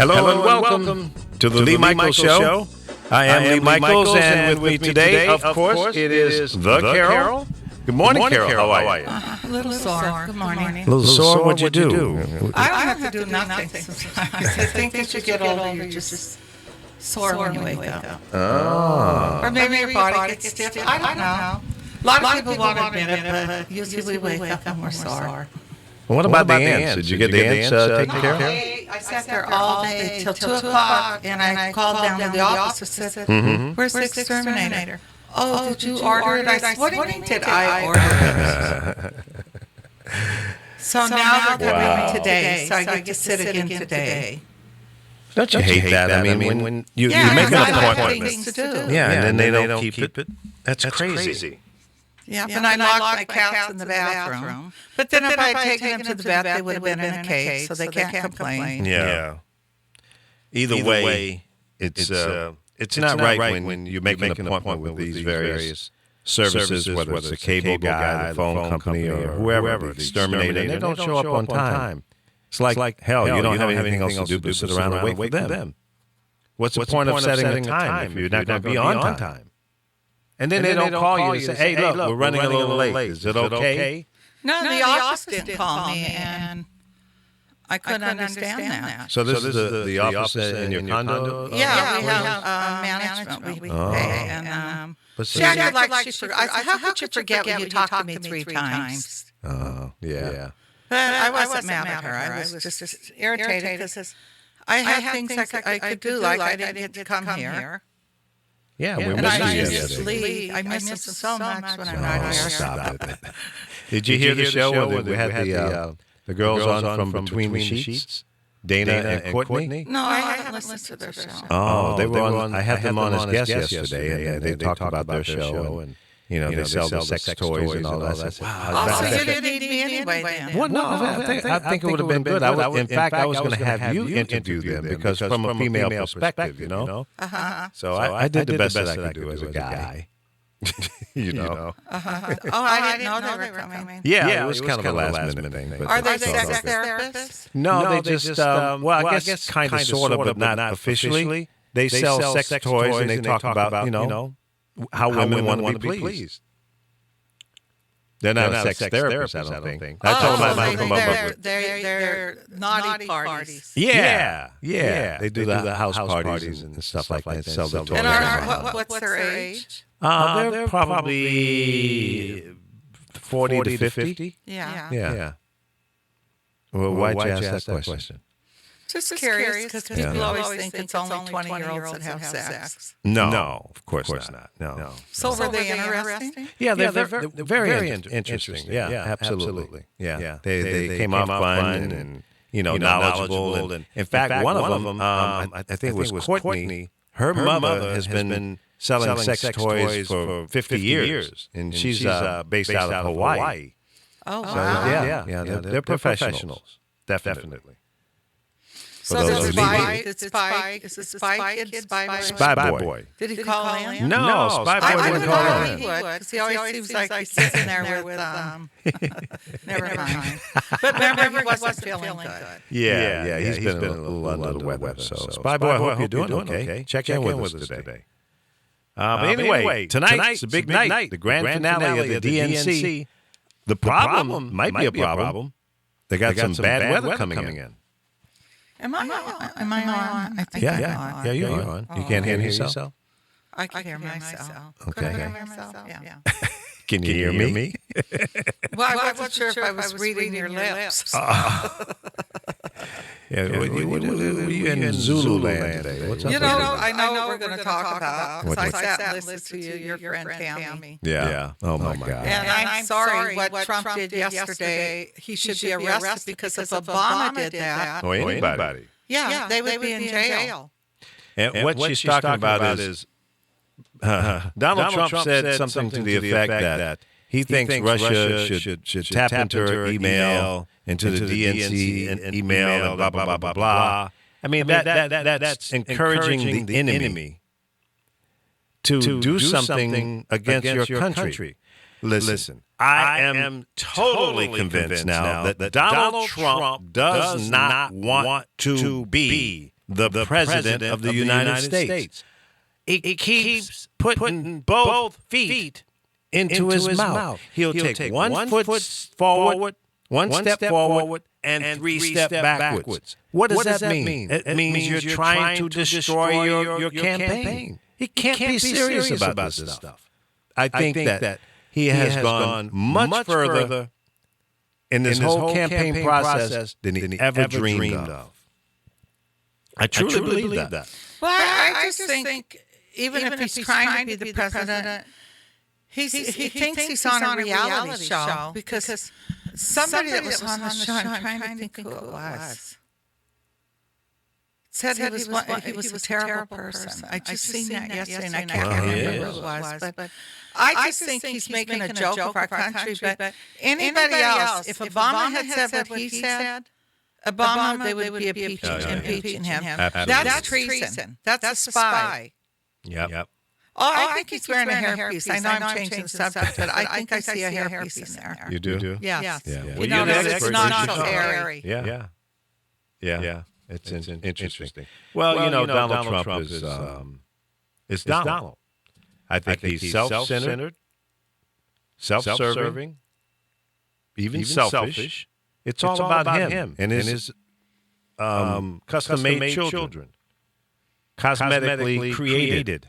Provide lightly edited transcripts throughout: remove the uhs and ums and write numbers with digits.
Hello and welcome to the Lee Michaels Show. I am Lee Michaels, and with me today, of course, it is the Carol. Good morning, Carol. How are you? A little sore. Good morning. A little sore? What'd you do? I don't have to do nothing. I think as you get older, you're just sore when you wake up. Oh. Or maybe your body gets stiff. I don't know. A lot of people won't admit it, but usually we wake up and we're sore. Well, what about the ants? Did you get the ants taken care of? I sat there all day till 2 o'clock, and I called down to the office and said, "Where's the exterminator?" "Oh, did you order it?" I said, "What do you mean did I order it?" So now they're coming today, so I get to sit again today. Don't you hate that? I mean, when you make an appointment. Things to do. Yeah, and then they don't keep it. That's crazy. Yeah, and I locked my cats in the bathroom. But then if I had taken them to the bath, they would have been in a cage, so they can't complain. Yeah. Either way, it's not right when you make an appointment with these various services, whether it's the cable guy, the phone company, or whoever, the exterminator, and they don't show up on time. It's like hell, you don't have anything else to do but sit around and wait for them. What's the point of setting a time if you're not going to be on time? And then they don't call you and say, "Hey, look, we're running a little late. Is it okay?" No, the office didn't call me, and I couldn't understand that. So this is the office in your condo? Yeah, we have management we pay. And she acted like she forgot. I said, "How could you forget when you talked to me 3 times?" Oh, yeah. But I wasn't mad at her. I was just irritated because I had things I could do, like I didn't get to come here. Yeah, we and missed you I yesterday. I miss him so much when I'm not here. Stop it. Did you hear the show where we had the girls on from Between the Sheets? Dana and Courtney? No, I haven't listened to their show. Oh, they were on. I had them on as guests yesterday, and they talked about their show, and they sell the sex toys and all that. Wow. So you didn't need me anyway then? Well, no, I think it would have been good. In fact, I was going to have you interview them because from a female perspective, So I did the best that I could do as a guy. Oh, I didn't know they were coming. Yeah, it was kind of a last minute thing. Are they sex therapists? No, they just, I guess kind of, sort of, but not officially. They sell sex toys and they talk about, how women want to be pleased. They're not a sex therapist, I don't think. I told them I might come up with. They're naughty parties. Yeah. They do the house parties and stuff like that. Sell the toys. And what's their age? They're probably 40 to 50. Yeah. Well, why'd you ask that question? Just curious, because people always think it's only 20-year-olds that have sex. No, of course not. No. So were they interesting? Yeah, they're very interesting. Yeah, absolutely. Yeah, they came off fun and knowledgeable. And in fact, one of them, I think it was Courtney. Her mother has been selling sex toys for 50 years, and she's based out of Hawaii. Oh, so, wow. Yeah, they're professionals, definitely. So is Spike Spy Boy. Did he call in? No, Spy Boy didn't call in. He would, because he always seems like he's sitting there with, never mind. But remember, he wasn't feeling good. Yeah, he's been a little under the weather. So, Spy Boy, I hope you're doing okay. Check in with us today. But anyway, tonight's a big night, the grand finale of the DNC. The problem might be a problem. They got some bad weather coming in. Am I on? I think I'm on. Yeah, you're on. You can't hear yourself? I can hear myself. Okay. Can I hear myself? Yeah. Can you hear me? Well, I wasn't sure if I was reading your lips. Were you in Zululand today? What's up? I know what we're going to talk about. Because I sat and listened to your friend Tammy. Yeah. Oh, my God. And I'm sorry what Trump did yesterday. He should be arrested because if Obama did that. Or anybody. Yeah, they would be in jail. And what she's talking about is Donald Trump said something to the effect that he thinks Russia should tap into her email, into the DNC and email, and blah, blah, blah, blah, blah. I mean, that's encouraging the enemy to do something against your country. Listen, I am totally convinced now that Donald Trump does not want to be the president of the United States. He keeps putting both feet into his mouth. He'll take one foot forward, one step forward, and 3 steps backwards. What does that mean? It means you're trying to destroy your campaign. He can't be serious about this stuff. I think that he has gone much further in this whole campaign process than he ever dreamed of. I truly believe that. Well, I just think even if he's trying to be the president, he thinks he's on a reality show because somebody that was on the show, I'm trying to think who it was, said he was a terrible person. I just seen that yesterday, and I can't remember who it was. But I just think he's making a joke of our country. But anybody else, if Obama had said what he said, Obama, they would be impeaching him. That's treason. That's a spy. Yep. Oh, I think he's wearing a hairpiece. I know I'm changing the subject, but I think I see a hairpiece in there. You do? Yes. Yeah. You know, it's not so airy. Yeah. It's interesting. Well, you know, Donald Trump is Donald. I think he's self-centered, self-serving, even selfish. It's all about him and his custom-made children, cosmetically created.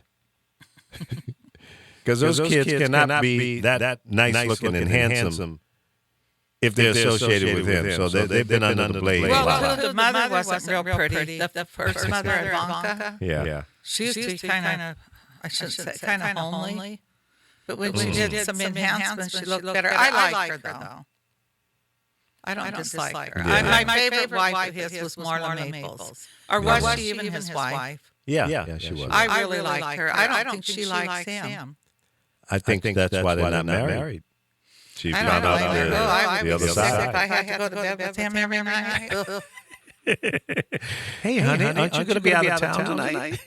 Because those kids cannot be that nice-looking and handsome if they're associated with him. So they've been under the blade. Well, the mother wasn't real pretty. The first mother, Ivanka. Yeah. She used to be kind of, I shouldn't say, kind of homely. But when she did some enhancements, she looked better. I like her, though. I don't dislike her. My favorite wife of his was Marla Maples. Or was she even his wife? Yeah, she was. I really like her. I don't think she likes him. I think that's why they're not married. She found out the other side. If I had to go to bed with him every night. Hey, honey, aren't you going to be out of town tonight?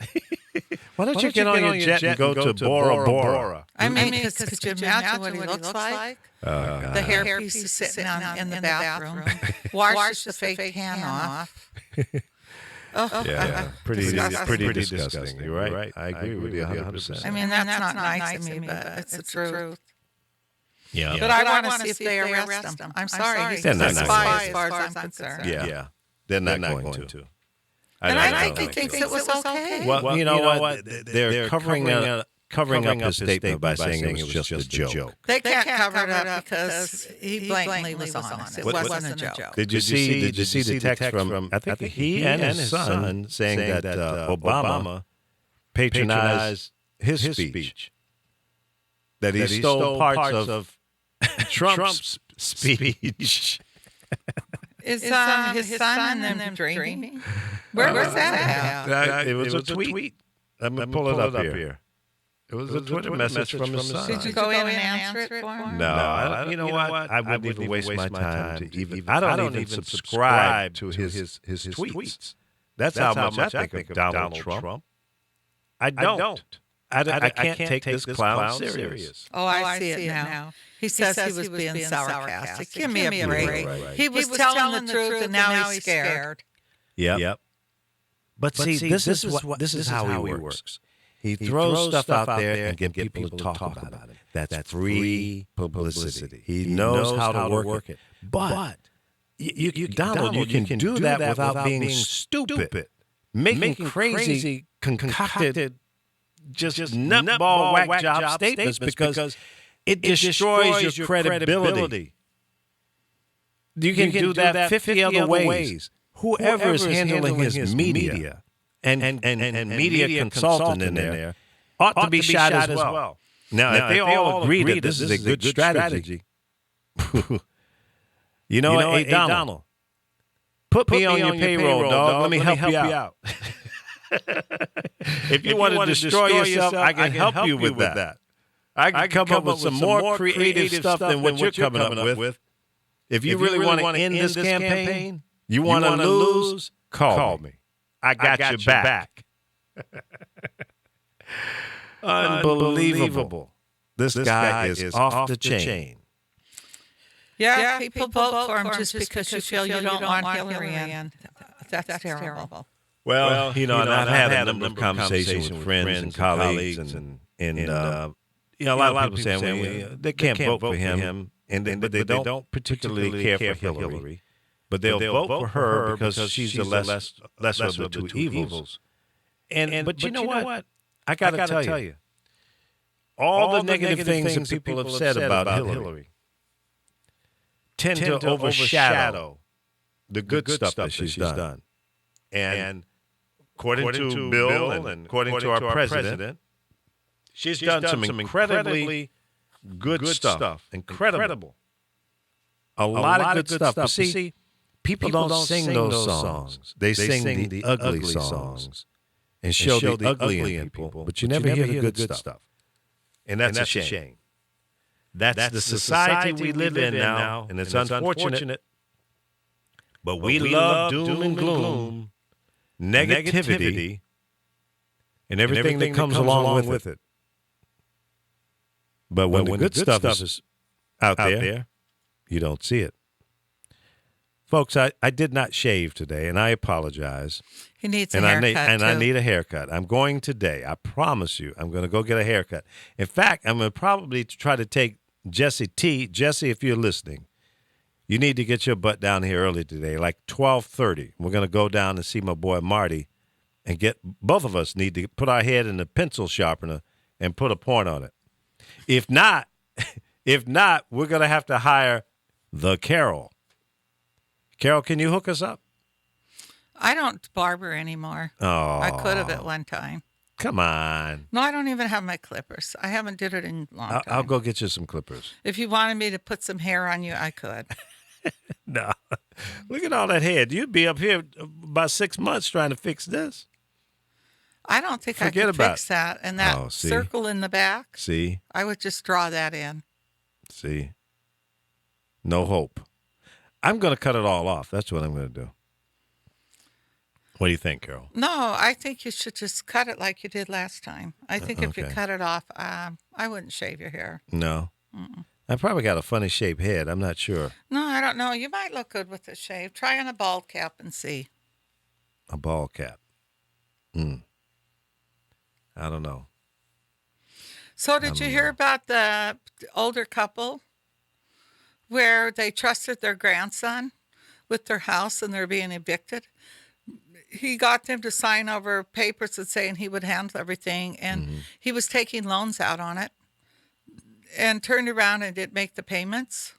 Why don't you get on your jet and go to Bora Bora? I mean, because could you imagine what he looks like? The hairpiece is sitting in the bathroom. Washes the fake tan off. Yeah, pretty disgusting. You're right. I agree with you 100%. I mean, that's not nice to me, but it's the truth. Yeah. But I want to see if they arrest him. I'm sorry. He's a spy as far as I'm concerned. Yeah. They're not going to. And I think he thinks it was okay. Well, you know what? They're covering up his statement by saying it was just a joke. They can't cover it up because he blatantly was honest. It wasn't a joke. Did you see the text from, I think he and his son saying that Obama patronized his speech? That he stole parts of Trump's speech. Is his son and them dreaming? Where was that at? It was a tweet. Let me pull it up here. It was a Twitter message from his son. Did you go in and answer it for him? No. You know what? I wouldn't even waste my time to even. I don't even subscribe to his tweets. That's how much I think of Donald Trump. I don't. I can't take this clown serious. Oh, I see it now. He says he was being sarcastic. Give me a break. He was telling the truth, and now he's scared. Yep. But see, this is how he works. He throws stuff out there and gets people to talk about it. That's free publicity. He knows how to work it. But Donald, you can do that without being stupid, making crazy, concocted, just nutball whack job statements because it destroys your credibility. You can do that 50 other ways. Whoever is handling his media and media consultant in there ought to be shot as well. Now, if they all agree that this is a good strategy, you know what, hey, Donald, put me on your payroll, dog. Let me help you out. If you want to destroy yourself, I can help you with that. I can come up with some more creative stuff than what you're coming up with. If you really want to end this campaign, you want to lose, call me. I got your back. Unbelievable. This guy is off the chain. Yeah, people vote for him just because you feel you don't want Hillary in. That's terrible. Well, and I've had a number of conversations with friends and colleagues, and a lot of people saying they can't vote for him, but they don't particularly care for Hillary, but they'll vote for her because she's the lesser of the two evils. But you know what? I got to tell you, all the negative things that people have said about Hillary tend to overshadow the good stuff that she's done. And according to Bill and according to our president, she's done some incredibly good stuff. Incredible. A lot of good stuff. But see, people don't sing those songs. They sing the ugly songs and show the ugly in people, but you never hear the good stuff. And that's a shame. That's the society we live in now, and it's unfortunate. But we love doom and gloom, negativity, and everything that comes along with it. But when the good stuff is out there, you don't see it. Folks, I did not shave today, and I apologize. He needs a haircut, I need a haircut. I'm going today. I promise you, I'm going to go get a haircut. In fact, I'm going to probably try to take Jesse T. Jesse, if you're listening, you need to get your butt down here early today, like 12:30. We're going to go down and see my boy Marty and both of us need to put our head in the pencil sharpener and put a point on it. If not, we're going to have to hire the Carol. Carol, can you hook us up? I don't barber anymore. Oh. I could have at one time. Come on. No, I don't even have my clippers. I haven't did it in a long time. I'll go get you some clippers. If you wanted me to put some hair on you, I could. No. Look at all that hair. You'd be up here about 6 months trying to fix this. I don't think I could fix that. And that circle in the back, see, I would just draw that in. See, no hope. I'm going to cut it all off. That's what I'm going to do. What do you think, Carol? No, I think you should just cut it like you did last time. I think if you cut it off, I wouldn't shave your hair. No? I probably got a funny shaped head. I'm not sure. No, I don't know. You might look good with a shave. Try on a bald cap and see. A bald cap. I don't know. So did you hear about the older couple where they trusted their grandson with their house and they're being evicted? He got them to sign over papers and saying he would handle everything, and he was taking loans out on it and turned around and didn't make the payments.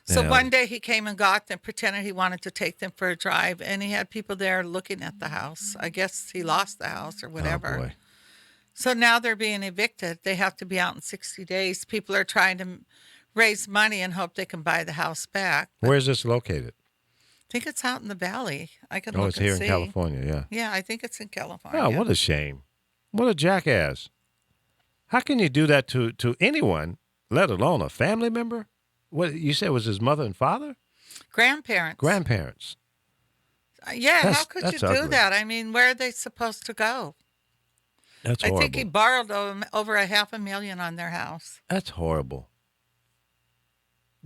So one day he came and got them, pretended he wanted to take them for a drive, and he had people there looking at the house. I guess he lost the house or whatever. Oh, boy. So now they're being evicted. They have to be out in 60 days. People are trying to raise money and hope they can buy the house back. Where is this located? I think it's out in the valley. I can look and see. Oh, it's here in California, yeah. Yeah, I think it's in California. Oh, what a shame. What a jackass. How can you do that to anyone, let alone a family member? What you said was his mother and father? Grandparents. Grandparents. Yeah, how could you do that? I mean, where are they supposed to go? That's horrible. I think he borrowed over $500,000 on their house. That's horrible.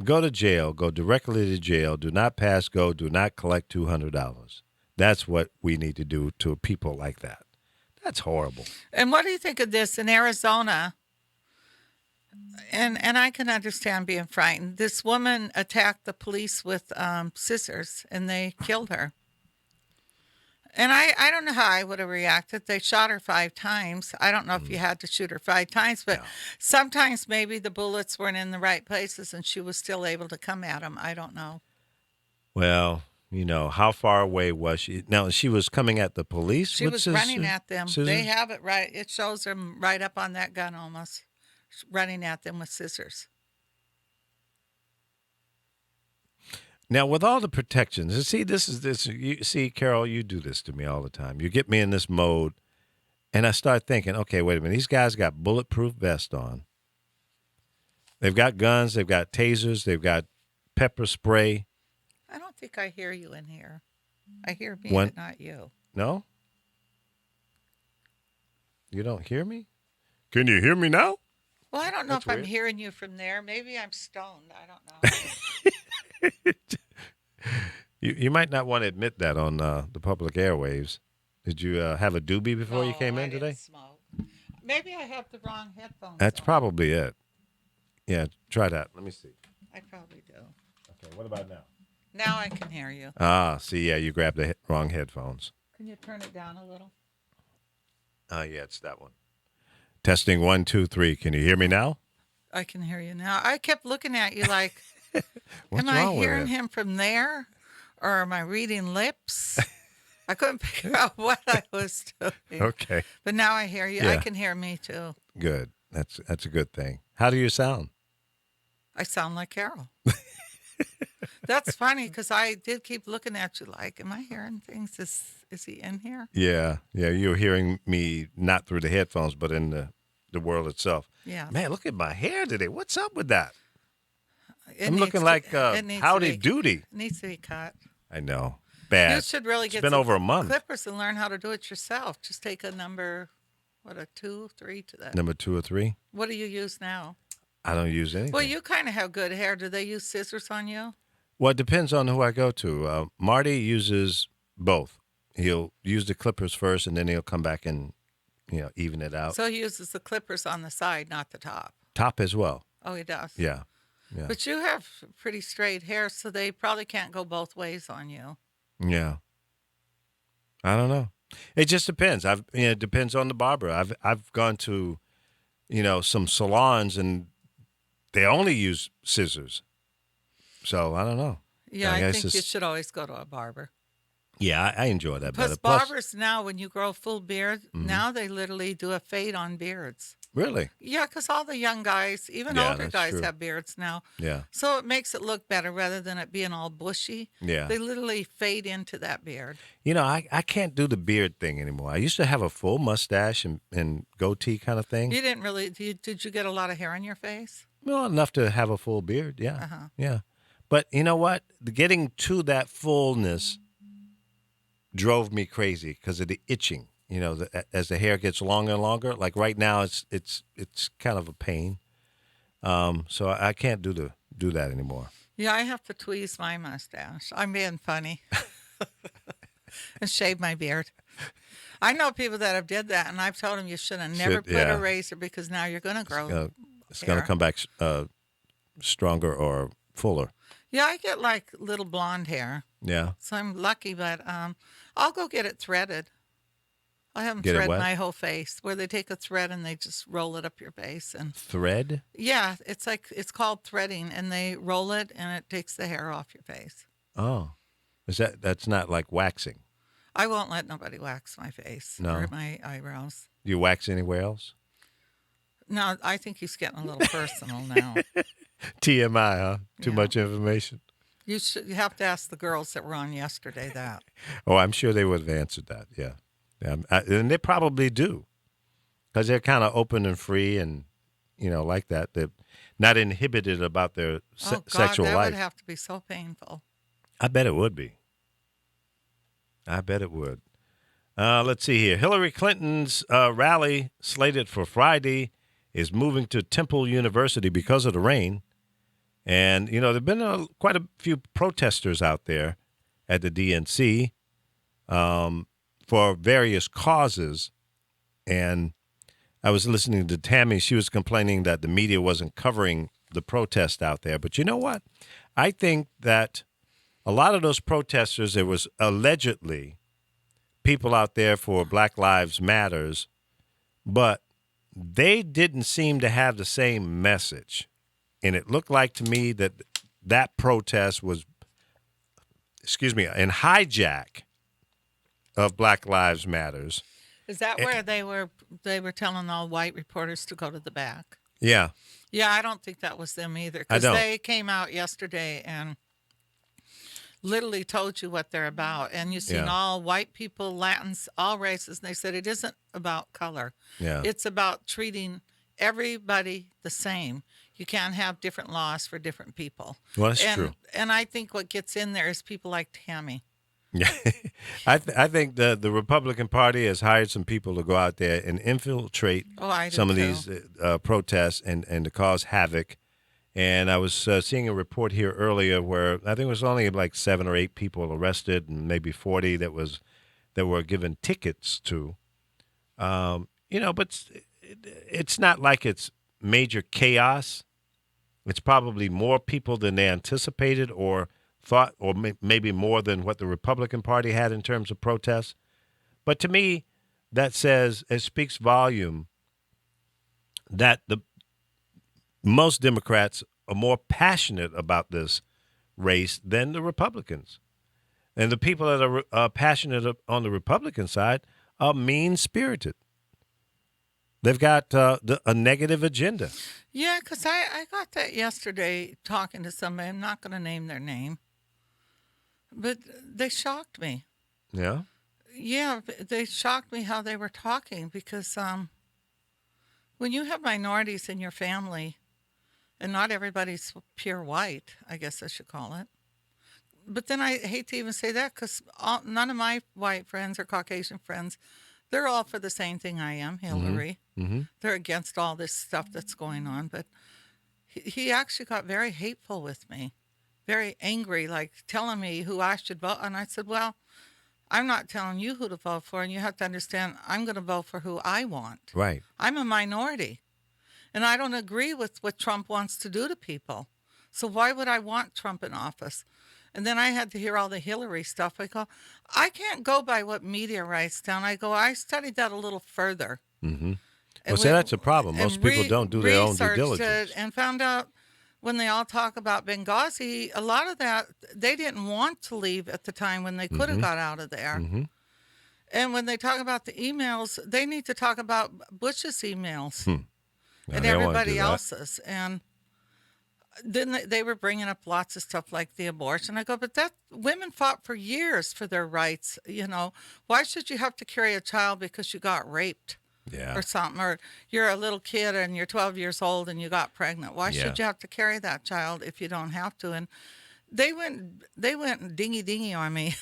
Go to jail. Go directly to jail. Do not pass go. Do not collect $200. That's what we need to do to people like that. That's horrible. And what do you think of this in Arizona? And I can understand being frightened. This woman attacked the police with scissors, and they killed her. And I don't know how I would have reacted. They shot her 5 times. I don't know if you had to shoot her 5 times, but sometimes maybe the bullets weren't in the right places and she was still able to come at them. I don't know. Well, how far away was she? Now, she was coming at the police? She was running at them. Scissors? They have it right. It shows them right up on that gun almost, running at them with scissors. Now, with all the protections, you see, Carol, you do this to me all the time. You get me in this mode, and I start thinking, okay, wait a minute. These guys got bulletproof vests on. They've got guns. They've got tasers. They've got pepper spray. I don't think I hear you in here. I hear me, but not you. No? You don't hear me? Can you hear me now? Well, I don't know if I'm hearing you from there. Maybe I'm stoned. I don't know. You might not want to admit that on the public airwaves. Did you have a doobie before you came in I today? didn't smoke. Maybe I have the wrong headphones. That's on. probably it. Yeah, try that. Let me see. I probably do. Okay, what about now? Now I can hear you. See, yeah, you grabbed the wrong headphones. Can you turn it down a little? Yeah, it's that one. Testing 1, 2, 3. Can you hear me now? I can hear you now. I kept looking at you like, What's am I wrong with hearing it? him from there? Or am I reading lips? I couldn't figure out what I was doing. Okay, But now I hear you. Yeah. I can hear me too. good. That's a good thing. How do you sound? I sound like Carol. That's funny because I did keep looking at you like, am I hearing things? Is he in here? Yeah, you're hearing me not through the headphones, but in the world itself. Yeah. Man, look at my hair today. What's up with that? It I'm needs looking to- like it needs to Howdy be- Doody. It needs to be cut. I know. Bad. You should really get been some over a month. clippers and learn how to do it yourself. Just take a number, a 2, 3 to that. Number 2 or 3? What do you use now? I don't use anything. Well, you kind of have good hair. Do they use scissors on you? Well, it depends on who I go to. Marty uses both. He'll use the clippers first, and then he'll come back and, even it out. So he uses the clippers on the side, not the top. Top as well. Oh, he does. Yeah. But you have pretty straight hair, so they probably can't go both ways on you. Yeah. I don't know. It just depends. It depends on the barber. I've gone to, some salons and they only use scissors. So I don't know. Yeah, I I guess think you it's- should always go to a barber. Yeah, I enjoy that better. Plus, Plus, barbers now, when you grow full beard, now they literally do a fade on beards. really? Yeah, because all the young guys, even Yeah, older that's guys, true. have beards now. Yeah. So it makes it look better rather than it being all bushy. Yeah. They literally fade into that beard. I can't do the beard thing anymore. I used to have a full mustache and goatee kind of thing. You didn't really, did you get a lot of hair on your face? Well, enough to have a full beard. Yeah. Uh-huh. Yeah. But you know what? Getting to that fullness drove me crazy because of the itching. As the hair gets longer and longer, like right now, it's kind of a pain. So I can't do that anymore. Yeah, I have to tweeze my mustache. I'm being funny. And shave my beard. I know people that have did that, and I've told them you should have never put yeah. a razor because now you're going to grow. It's going to hair. come back stronger or fuller. Yeah, I get like little blonde hair, Yeah. so I'm lucky. But I'll go get it threaded. I have them Get it thread what? my whole face, where they take a thread and they just roll it up your face, and Thread? yeah, it's called threading, and they roll it and it takes the hair off your face. Oh. That's not like waxing? I won't let nobody wax my face No. or my eyebrows. Do you wax anywhere else? No, I think he's getting a little personal now. TMI, huh? Too Yeah. much information. You have to ask the girls that were on yesterday that. Oh, I'm sure they would have answered that. Yeah. And they probably do. Because they're kind of open and free and, like that. They're not inhibited about their Oh God, sexual that life. would have to be so painful. I bet it would be. I bet it would. Let's see here. Hillary Clinton's rally slated for Friday is moving to Temple University because of the rain. And, there have been quite a few protesters out there at the DNC for various causes. And I was listening to Tammy. She was complaining that the media wasn't covering the protest out there. But you know what? I think that a lot of those protesters, there was allegedly people out there for Black Lives Matters, but they didn't seem to have the same message. And it looked like to me that protest was, an hijack of Black Lives Matters. Is that where they were telling all white reporters to go to the back? Yeah. Yeah, I don't think that was them either. I Because don't. they came out yesterday and literally told you what they're about. And you've seen Yeah. all white people, Latins, all races. And they said it isn't about color. Yeah. It's about treating everybody the same. You can't have different laws for different people. Well, that's true. And I think what gets in there is people like Tammy. Yeah, I think the Republican Party has hired some people to go out there and infiltrate I do some of too. these protests and to cause havoc. And I was seeing a report here earlier where I think it was only like 7 or 8 people arrested and maybe 40 that that were given tickets to. But it's not like it's major chaos. It's probably more people than they anticipated or thought, or maybe more than what the Republican Party had in terms of protests. But to me, that says, it speaks volume that most Democrats are more passionate about this race than the Republicans. And the people that are passionate on the Republican side are mean-spirited. They've got a negative agenda. Yeah, because I got that yesterday talking to somebody. I'm not going to name their name. But they shocked me. Yeah? Yeah, they shocked me how they were talking because when you have minorities in your family, and not everybody's pure white, I guess I should call it. But then I hate to even say that because none of my white friends or Caucasian friends, they're all for the same thing I am, Hillary. Mm-hmm. They're against all this stuff that's going on. But he actually got very hateful with me, very angry, like telling me who I should vote. And I said, well, I'm not telling you who to vote for. And you have to understand, I'm going to vote for who I want. Right. I'm a minority. And I don't agree with what Trump wants to do to people. So why would I want Trump in office? And then I had to hear all the Hillary stuff. I go, I can't go by what media writes down. I go, I studied that a little further. Mm-hmm. Well, see, that's a problem. Most people don't do their own due diligence. And found out when they all talk about Benghazi, a lot of that, they didn't want to leave at the time when they could have got out of there. Mm-hmm. And when they talk about the emails, they need to talk about Bush's emails and they don't wanna everybody do that. else's. And then they were bringing up lots of stuff like the abortion. I go, but that women fought for years for their rights. You know, why should you have to carry a child because you got raped? Yeah. Or something, or you're a little kid and you're 12 years old and you got pregnant. Why should you have to carry that child if you don't have to? And they went dingy on me.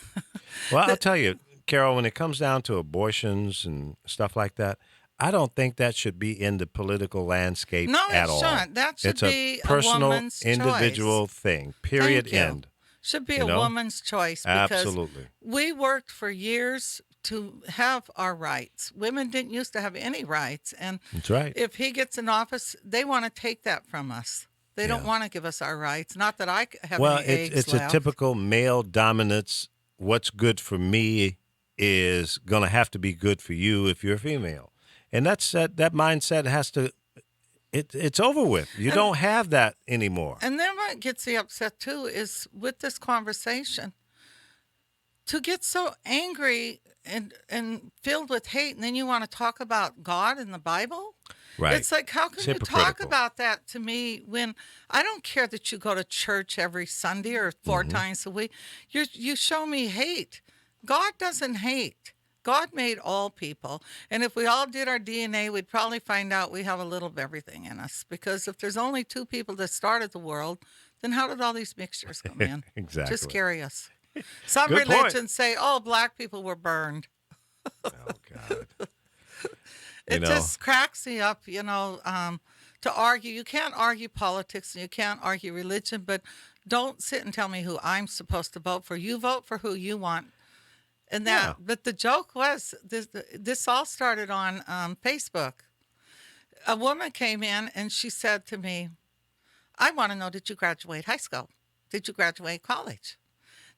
Well, I'll tell you, Carol, when it comes down to abortions and stuff like that, I don't think that should be in the political landscape at all. No, it shouldn't. That should be It's a personal, woman's individual choice. thing, period, end. Should be a woman's choice because Absolutely. we worked for years to have our rights. Women didn't used to have any rights. And That's right. if he gets in office, they want to take that from us. They don't want to give us our rights. Not that I have any eggs it's left. a typical male dominance. What's good for me is going to have to be good for you if you're a female. And that mindset has to, it's over with. You don't have that anymore. And then what gets me upset too is with this conversation, to get so angry and filled with hate, and then you want to talk about God and the Bible? Right. It's like, how can you talk about that to me when I don't care that you go to church every Sunday or 4 times a week? You show me hate. God doesn't hate. God made all people. And if we all did our DNA, we'd probably find out we have a little of everything in us. Because if there's only 2 people that started the world, then how did all these mixtures come in? Exactly. Just curious. Some Good religions point. say, oh, black people were burned. Oh, God. It just cracks me up, to argue. You can't argue politics and you can't argue religion, but don't sit and tell me who I'm supposed to vote for. You vote for who you want. And but the joke was, this all started on Facebook. A woman came in and she said to me, I want to know, did you graduate high school? Did you graduate college?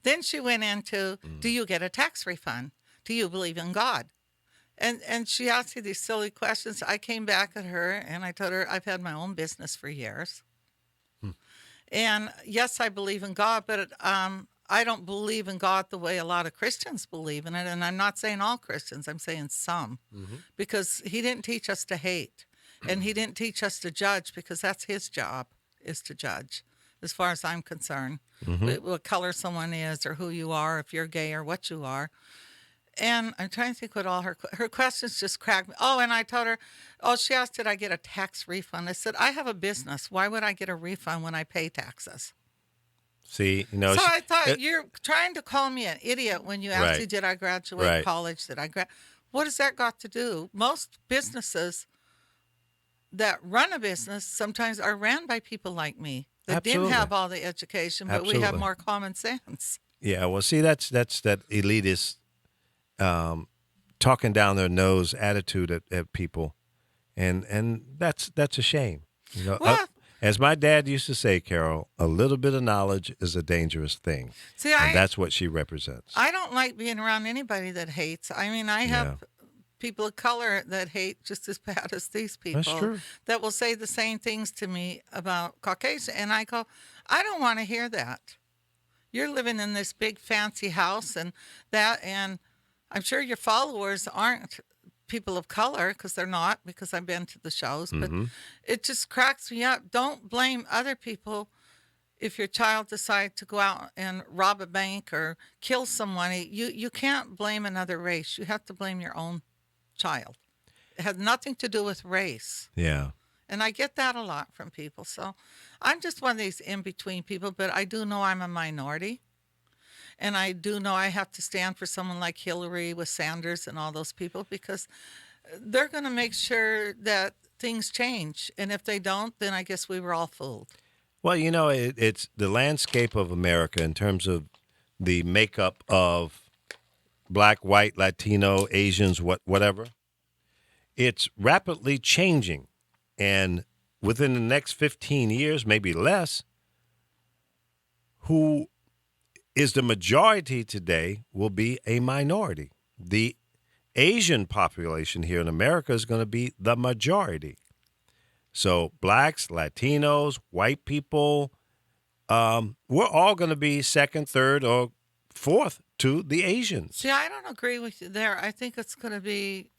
Then she went into, do you get a tax refund? Do you believe in God? And she asked me these silly questions. I came back at her and I told her I've had my own business for years. And yes, I believe in God, but I don't believe in God the way a lot of Christians believe in it. And I'm not saying all Christians, I'm saying some. Because he didn't teach us to hate. And he didn't teach us to judge, because that's his job, is to judge, as far as I'm concerned. What color someone is or who you are, if you're gay or what you are. And I'm trying to think what all her questions just cracked me. Oh, and I told her, she asked, did I get a tax refund? I said, I have a business. Why would I get a refund when I pay taxes? See, So I thought, you're trying to call me an idiot when you asked me, did I graduate college? What has that got to do? Most businesses that run a business sometimes are ran by people like me that didn't have all the education, but we have more common sense. Yeah, well, see, that's that elitist talking down their nose attitude at people, and that's a shame. You know, Well, as my dad used to say, Carol, a little bit of knowledge is a dangerous thing, see, and that's what she represents. I don't like being around anybody that hates. I mean, I have people of color that hate just as bad as these people. That's true. That will say the same things to me about Caucasian, and I go, I don't want to hear that. You're living in this big fancy house and I'm sure your followers aren't people of color, because they're not, because I've been to the shows, but it just cracks me up. Don't blame other people if your child decides to go out and rob a bank or kill someone. You can't blame another race. You have to blame your own child. It has nothing to do with race. Yeah. And I get that a lot from people. So I'm just one of these in-between people, but I do know I'm a minority. And I do know I have to stand for someone like Hillary with Sanders and all those people, because they're going to make sure that things change. And if they don't, then I guess we were all fooled. Well, you know, it's the landscape of America in terms of the makeup of Black, white, Latino, Asians, whatever. It's rapidly changing. And within the next 15 years, maybe less, who is the majority today will be a minority. The Asian population here in America is going to be the majority. So blacks, Latinos, white people, we're all going to be second, third, or fourth to the Asians. See, I don't agree with you there. I think it's going to be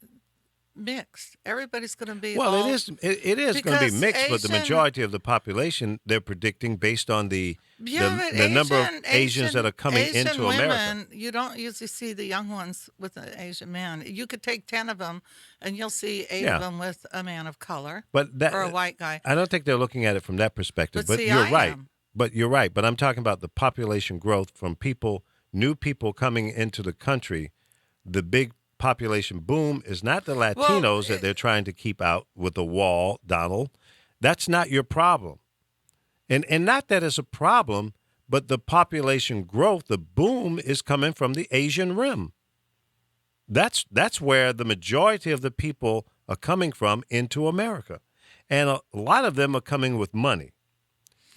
mixed. Everybody's going to be it is going to be mixed, but the majority of the population, they're predicting based on the number of Asians that are coming into women, America. You don't usually see the young ones with an Asian man. You could take 10 of them, and you'll see 8 of them with a man of color or a white guy. I don't think they're looking at it from that perspective, but see, you're I right. am. But you're right. But I'm talking about the population growth from new people coming into the country. The big population boom is not the Latinos that they're trying to keep out with the wall, Donald. That's not your problem. And not that it's a problem, but the population growth, the boom, is coming from the Asian rim. That's where the majority of the people are coming from into America. And a lot of them are coming with money,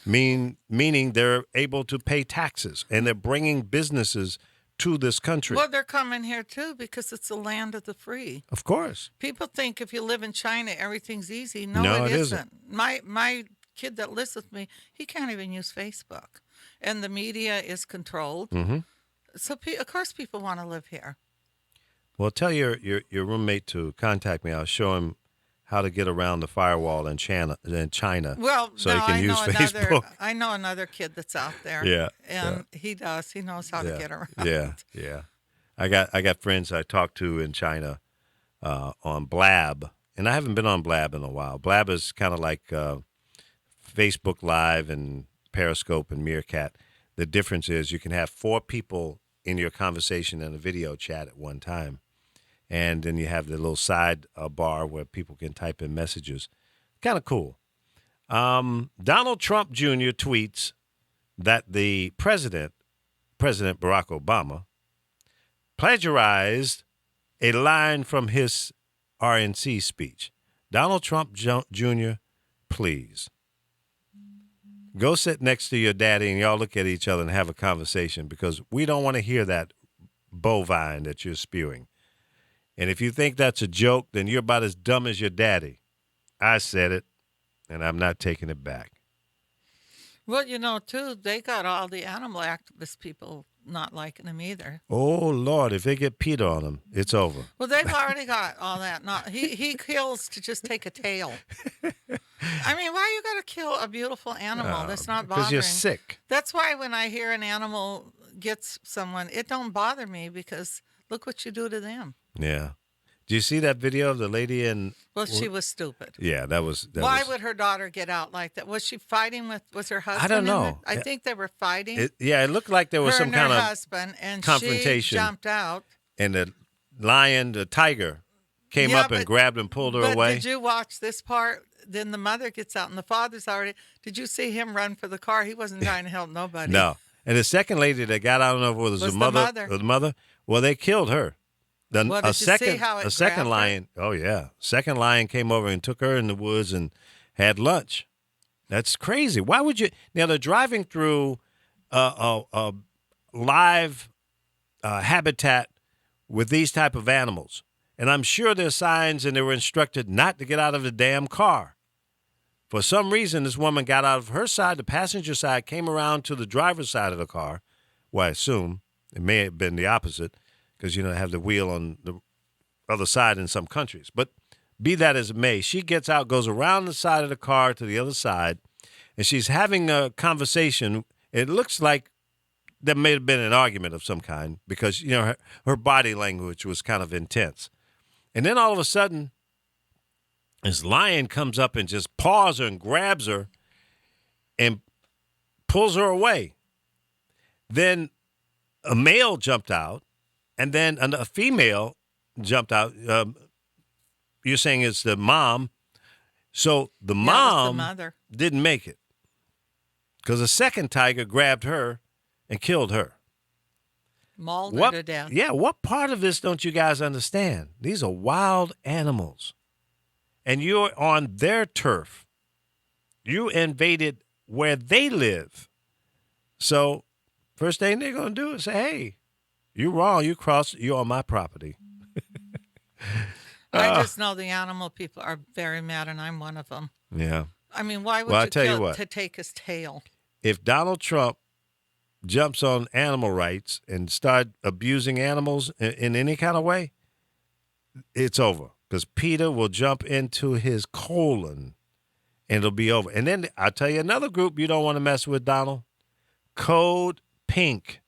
meaning they're able to pay taxes, and they're bringing businesses to this country. Well, they're coming here too because it's the land of the free. Of course. People think if you live in China, everything's easy. No, it isn't. My kid that lives with me, he can't even use Facebook, and the media is controlled. Mm-hmm. So of course people want to live here. Well, tell your roommate to contact me. I'll show him how to get around the firewall in China. Well, so he can use Facebook. I know another kid that's out there. Yeah, and he does. He knows how to get around. Yeah. I got friends I talk to in China on Blab, and I haven't been on Blab in a while. Blab is kind of like Facebook Live and Periscope and Meerkat. The difference is you can have 4 people in your conversation in a video chat at one time. And then you have the little side bar where people can type in messages. Kind of cool. Donald Trump Jr. tweets that the President Barack Obama, plagiarized a line from his RNC speech. Donald Trump Jr., please, go sit next to your daddy and y'all look at each other and have a conversation, because we don't want to hear that bovine that you're spewing. And if you think that's a joke, then you're about as dumb as your daddy. I said it, and I'm not taking it back. Well, too, they got all the animal activist people not liking him either. Oh, Lord, if they get Peter on him, it's over. Well, they've already got all that. He kills to just take a tail. I mean, why you got to kill a beautiful animal? That's not bothering. Because you're sick. That's why when I hear an animal gets someone, it don't bother me, because look what you do to them. Yeah. Do you see that video of the lady in... Well, she was stupid. Yeah, that was... Why would her daughter get out like that? Was she fighting was her husband? I don't know. I think they were fighting. It looked like there was some kind of husband, and confrontation. She jumped out. And the tiger, came up and grabbed and pulled her away. Did you watch this part? Then the mother gets out, and the father's already... Did you see him run for the car? He wasn't trying to help nobody. No. And the second lady that got out, I don't know if it was the mother or the mother. Well, they killed her. Then Well, did you see how it a second grabbed her? lion. Oh yeah, second lion came over and took her in the woods and had lunch. That's crazy. Why would you? Now they're driving through a live habitat with these type of animals, and I'm sure there's signs, and they were instructed not to get out of the damn car. For some reason, this woman got out of her side, the passenger side, came around to the driver's side of the car. Well, I assume it may have been the opposite, because they have the wheel on the other side in some countries. But be that as it may, she gets out, goes around the side of the car to the other side, and she's having a conversation. It looks like there may have been an argument of some kind, because her body language was kind of intense. And then all of a sudden, this lion comes up and just paws her and grabs her and pulls her away. Then a male jumped out, and then a female jumped out. You're saying it's the mom. So the mom mother didn't make it, because a second tiger grabbed her and killed her. Mauled her to death. Yeah, what part of this don't you guys understand? These are wild animals, and you're on their turf. You invaded where they live. So first thing they're going to do is say, hey, you're wrong. You're on my property. I just know the animal people are very mad, and I'm one of them. Yeah. I mean, why would Well, I you tell you kill what. to take his tail? If Donald Trump jumps on animal rights and start abusing animals in any kind of way, it's over, because PETA will jump into his colon and it'll be over. And then I'll tell you another group you don't want to mess with, Donald. Code Pink.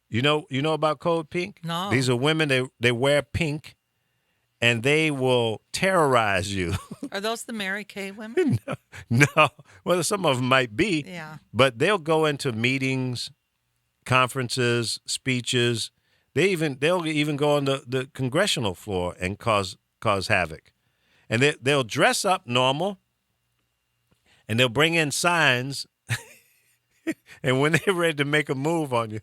You know about Code Pink? No. These are women, they wear pink, and they will terrorize you. Are those the Mary Kay women? No. Well, some of them might be. Yeah. But they'll go into meetings, conferences, speeches. They'll even go on the congressional floor and cause havoc. And they'll dress up normal, and they'll bring in signs. And when they're ready to make a move on you,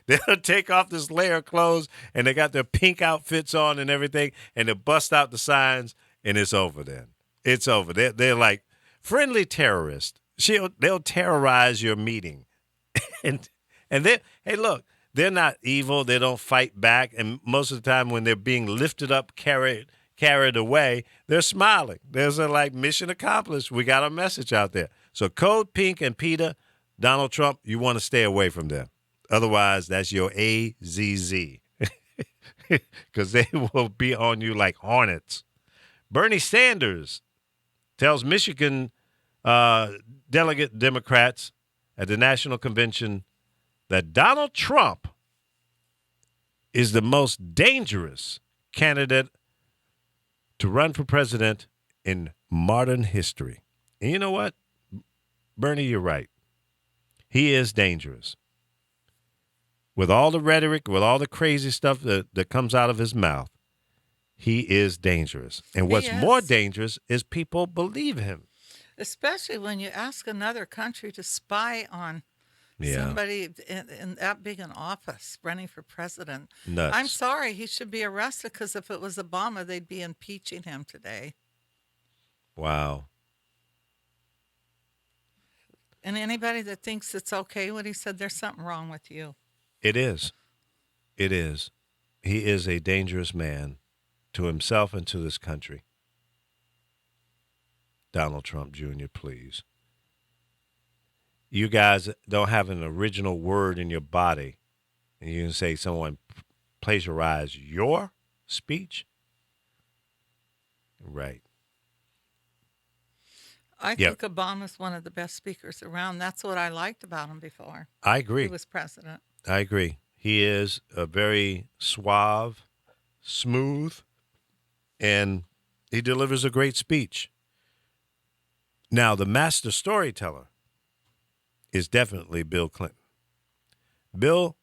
they'll take off this layer of clothes, and they got their pink outfits on and everything, and they'll bust out the signs, and it's over then. It's over. They're like friendly terrorists. They'll terrorize your meeting. and hey, look, they're not evil. They don't fight back. And most of the time when they're being lifted up, carried away, they're smiling. There's like, mission accomplished. We got a message out there. So Code Pink and PETA, Donald Trump, you want to stay away from them. Otherwise, that's your AZZ, because they will be on you like hornets. Bernie Sanders tells Michigan delegate Democrats at the National Convention that Donald Trump is the most dangerous candidate to run for president in modern history. And you know what? Bernie, you're right. He is dangerous. With all the rhetoric, with all the crazy stuff that comes out of his mouth, he is dangerous. And what's more dangerous is people believe him. Especially when you ask another country to spy on somebody in that big an office running for president. Nuts. I'm sorry, he should be arrested, because if it was Obama, they'd be impeaching him today. Wow. And anybody that thinks it's okay what he said, there's something wrong with you. It is. It is. He is a dangerous man to himself and to this country. Donald Trump Jr., please. You guys don't have an original word in your body, and you can say someone plagiarized your speech? Right. I think Obama's one of the best speakers around. That's what I liked about him before I agree. he was president. I agree. He is a very suave, smooth, and he delivers a great speech. Now, the master storyteller is definitely Bill Clinton. Bill,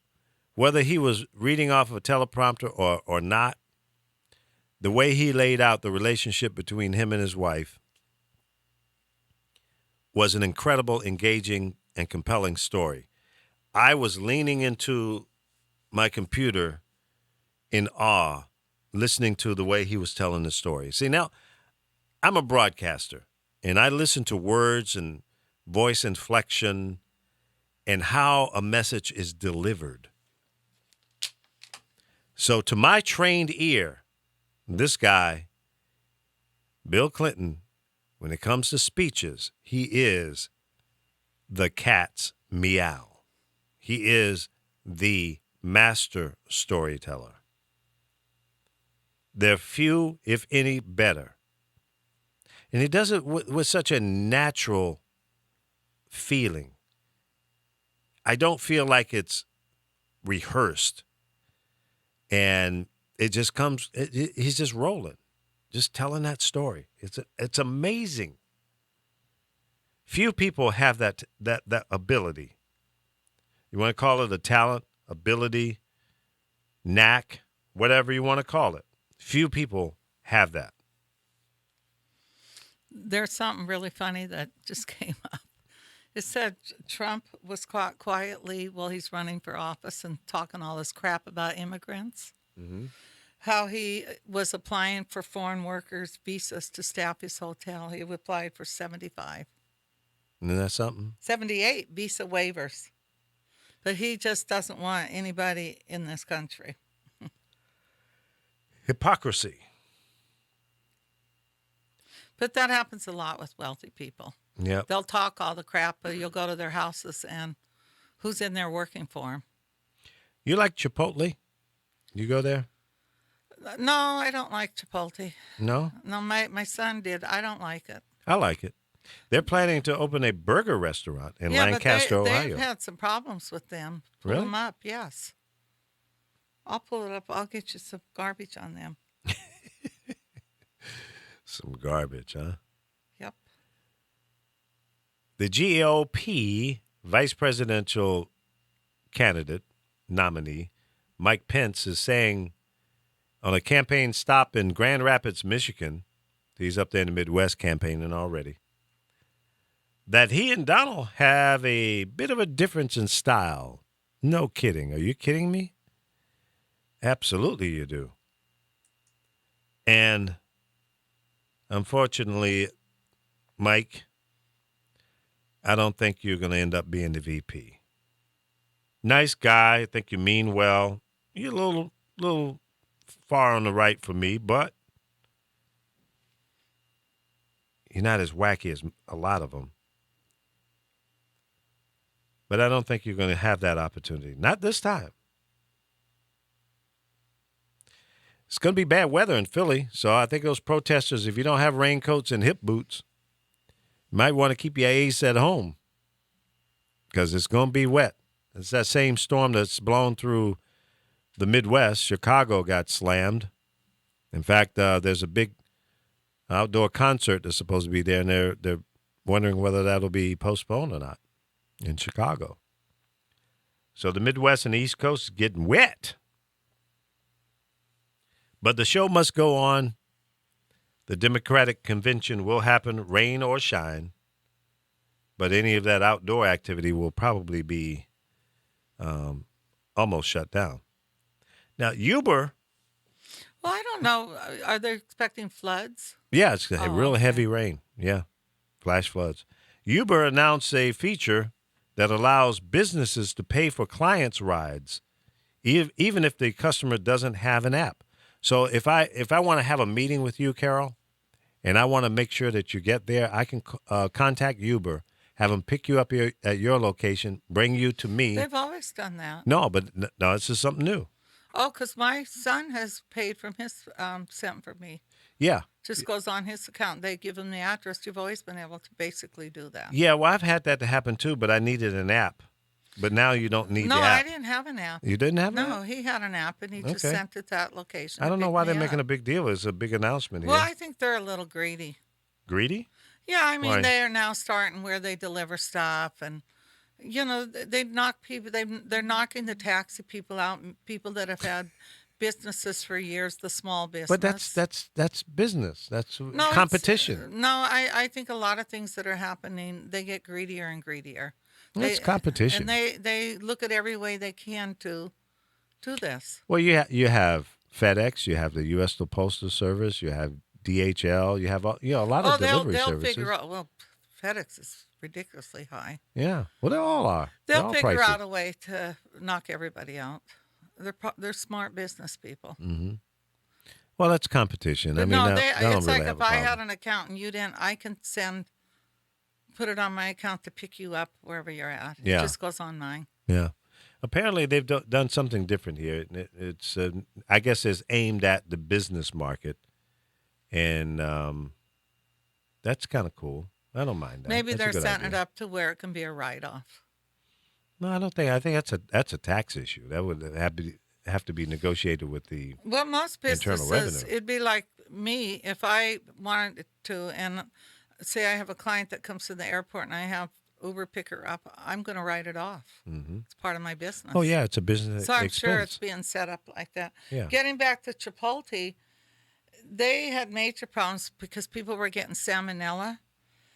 whether he was reading off of a teleprompter or not, the way he laid out the relationship between him and his wife was an incredible, engaging, and compelling story. I was leaning into my computer in awe listening to the way he was telling the story. See, now, I'm a broadcaster, and I listen to words and voice inflection and how a message is delivered. So to my trained ear, this guy, Bill Clinton, when it comes to speeches, he is the cat's meow. He is the master storyteller. There are few, if any, better. And he does it with such a natural feeling. I don't feel like it's rehearsed. And it just comes, he's just rolling, just telling that story. It's amazing. Few people have that ability. You want to call it a talent, ability, knack, whatever you want to call it. Few people have that. There's something really funny that just came up. It said Trump was caught quietly while he's running for office and talking all this crap about immigrants. Mm-hmm. How he was applying for foreign workers' visas to staff his hotel. He applied for 75. Isn't that something? 78 visa waivers. But he just doesn't want anybody in this country. Hypocrisy. But that happens a lot with wealthy people. Yep. They'll talk all the crap, but you'll go to their houses and who's in there working for them? You like Chipotle? You go there? No, I don't like Chipotle. No? No, my son did. I don't like it. I like it. They're planning to open a burger restaurant in Lancaster, but Ohio. they've had some problems with them. Pull them up, yes. I'll pull it up. I'll get you some garbage on them. Some garbage, huh? Yep. The GOP vice presidential candidate nominee, Mike Pence, is saying on a campaign stop in Grand Rapids, Michigan, he's up there in the Midwest campaigning already, that he and Donald have a bit of a difference in style. No kidding. Are you kidding me? Absolutely you do. And unfortunately, Mike, I don't think you're going to end up being the VP. Nice guy. I think you mean well. You're a little far on the right for me, but you're not as wacky as a lot of them. But I don't think you're going to have that opportunity. Not this time. It's going to be bad weather in Philly, so I think those protesters, if you don't have raincoats and hip boots, you might want to keep your ace at home because it's going to be wet. It's that same storm that's blown through the Midwest. Chicago got slammed. In fact, there's a big outdoor concert that's supposed to be there, and they're wondering whether that'll be postponed or not in Chicago. So the Midwest and the East Coast is getting wet. But the show must go on. The Democratic convention will happen, rain or shine. But any of that outdoor activity will probably be almost shut down. Now, Uber. Well, I don't know. Are they expecting floods? Yeah, it's real heavy rain. Yeah, flash floods. Uber announced a feature that allows businesses to pay for clients' rides, even if the customer doesn't have an app. So if I want to have a meeting with you, Carol, and I want to make sure that you get there, I can contact Uber, have them pick you up at your location, bring you to me. They've always done that. No, but no, this is something new. Oh, because my son has paid from his sent for me. Yeah. Just goes on his account. They give him the address. You've always been able to basically do that. Yeah, well, I've had that to happen too, but I needed an app. But now you don't need the app. No, I didn't have an app. You didn't have an app? No, he had an app, and he just sent it to that location. I don't know why they're making a big deal. It's a big announcement here. Well, I think they're a little greedy. Greedy? Yeah, I mean, Why? they are now starting where they deliver stuff, and they knock people. They're knocking the taxi people out, people that have had businesses for years, the small business. But that's business. That's competition. I think a lot of things that are happening, they get greedier and greedier. It's competition. And they look at every way they can to do this. Well, you have FedEx, you have the U.S. Postal Service, you have DHL, you have a lot of delivery they'll services. figure out. Well, FedEx is ridiculously high. Yeah, well, they all are. They're They'll all figure pricey. out a way to knock everybody out. They're smart business people. Mm-hmm. Well, that's competition. But I mean, no, they don't it's really like have if a I problem. had an account and you didn't, I can put it on my account to pick you up wherever you're at. Yeah. It just goes on mine. Yeah. Apparently, they've done something different here. It's, I guess, it's aimed at the business market, and that's kind of cool. I don't mind that. Maybe That's a they're good setting idea. it up to where it can be a write-off. No, I don't think. I think that's a tax issue. That would have to be negotiated with the. Well, most Internal businesses, revenue. it'd be like me if I wanted to, and say I have a client that comes to the airport and I have Uber pick her up, I'm going to write it off. Mm-hmm. It's part of my business. Oh yeah, it's a business. So I'm expense. sure it's being set up like that. Yeah. Getting back to Chipotle, they had major problems because people were getting salmonella.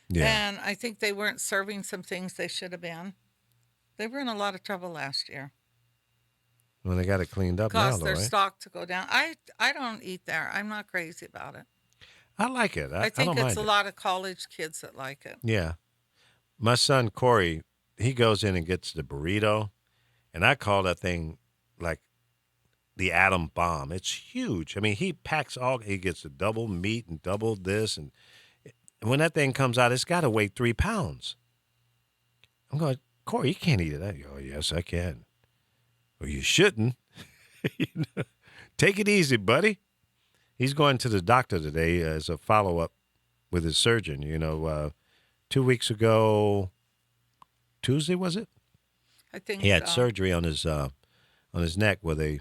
Yeah. And I think they weren't serving some things they should have been. They were in a lot of trouble last year. Well, they got it cleaned up now, Caused though, their right? stock to go down. I don't eat there. I'm not crazy about it. I like it. I I think don't it's mind a it. lot of college kids that like it. Yeah. My son Corey, he goes in and gets the burrito, and I call that thing like the atom bomb. It's huge. I mean, he gets the double meat and double this, and when that thing comes out, it's got to weigh 3 pounds. I'm going, Corey, you can't eat it. Oh, yes, I can. Well, you shouldn't. Take it easy, buddy. He's going to the doctor today as a follow-up with his surgeon. 2 weeks ago, Tuesday, was it? I think He had so. surgery on his neck where they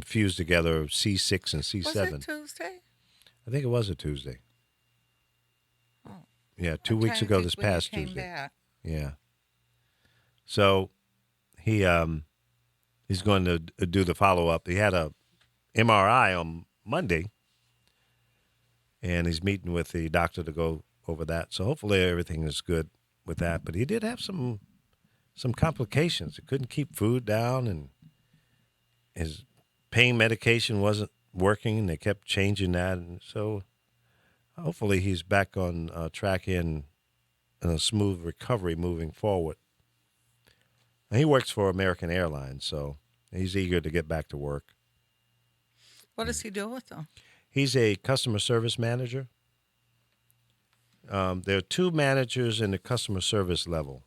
fused together C6 and C7. Was it Tuesday? I think it was a Tuesday. Oh. Yeah, 2 I'm weeks trying to ago think this when you past came Tuesday. back. Yeah. So he's going to do the follow-up. He had a MRI on Monday, and he's meeting with the doctor to go over that. So hopefully everything is good with that. But he did have some complications. He couldn't keep food down, and his pain medication wasn't working. They kept changing that, and so hopefully he's back on track in a smooth recovery moving forward. And he works for American Airlines, so he's eager to get back to work. What does he do with them? He's a customer service manager. There are two managers in the customer service level.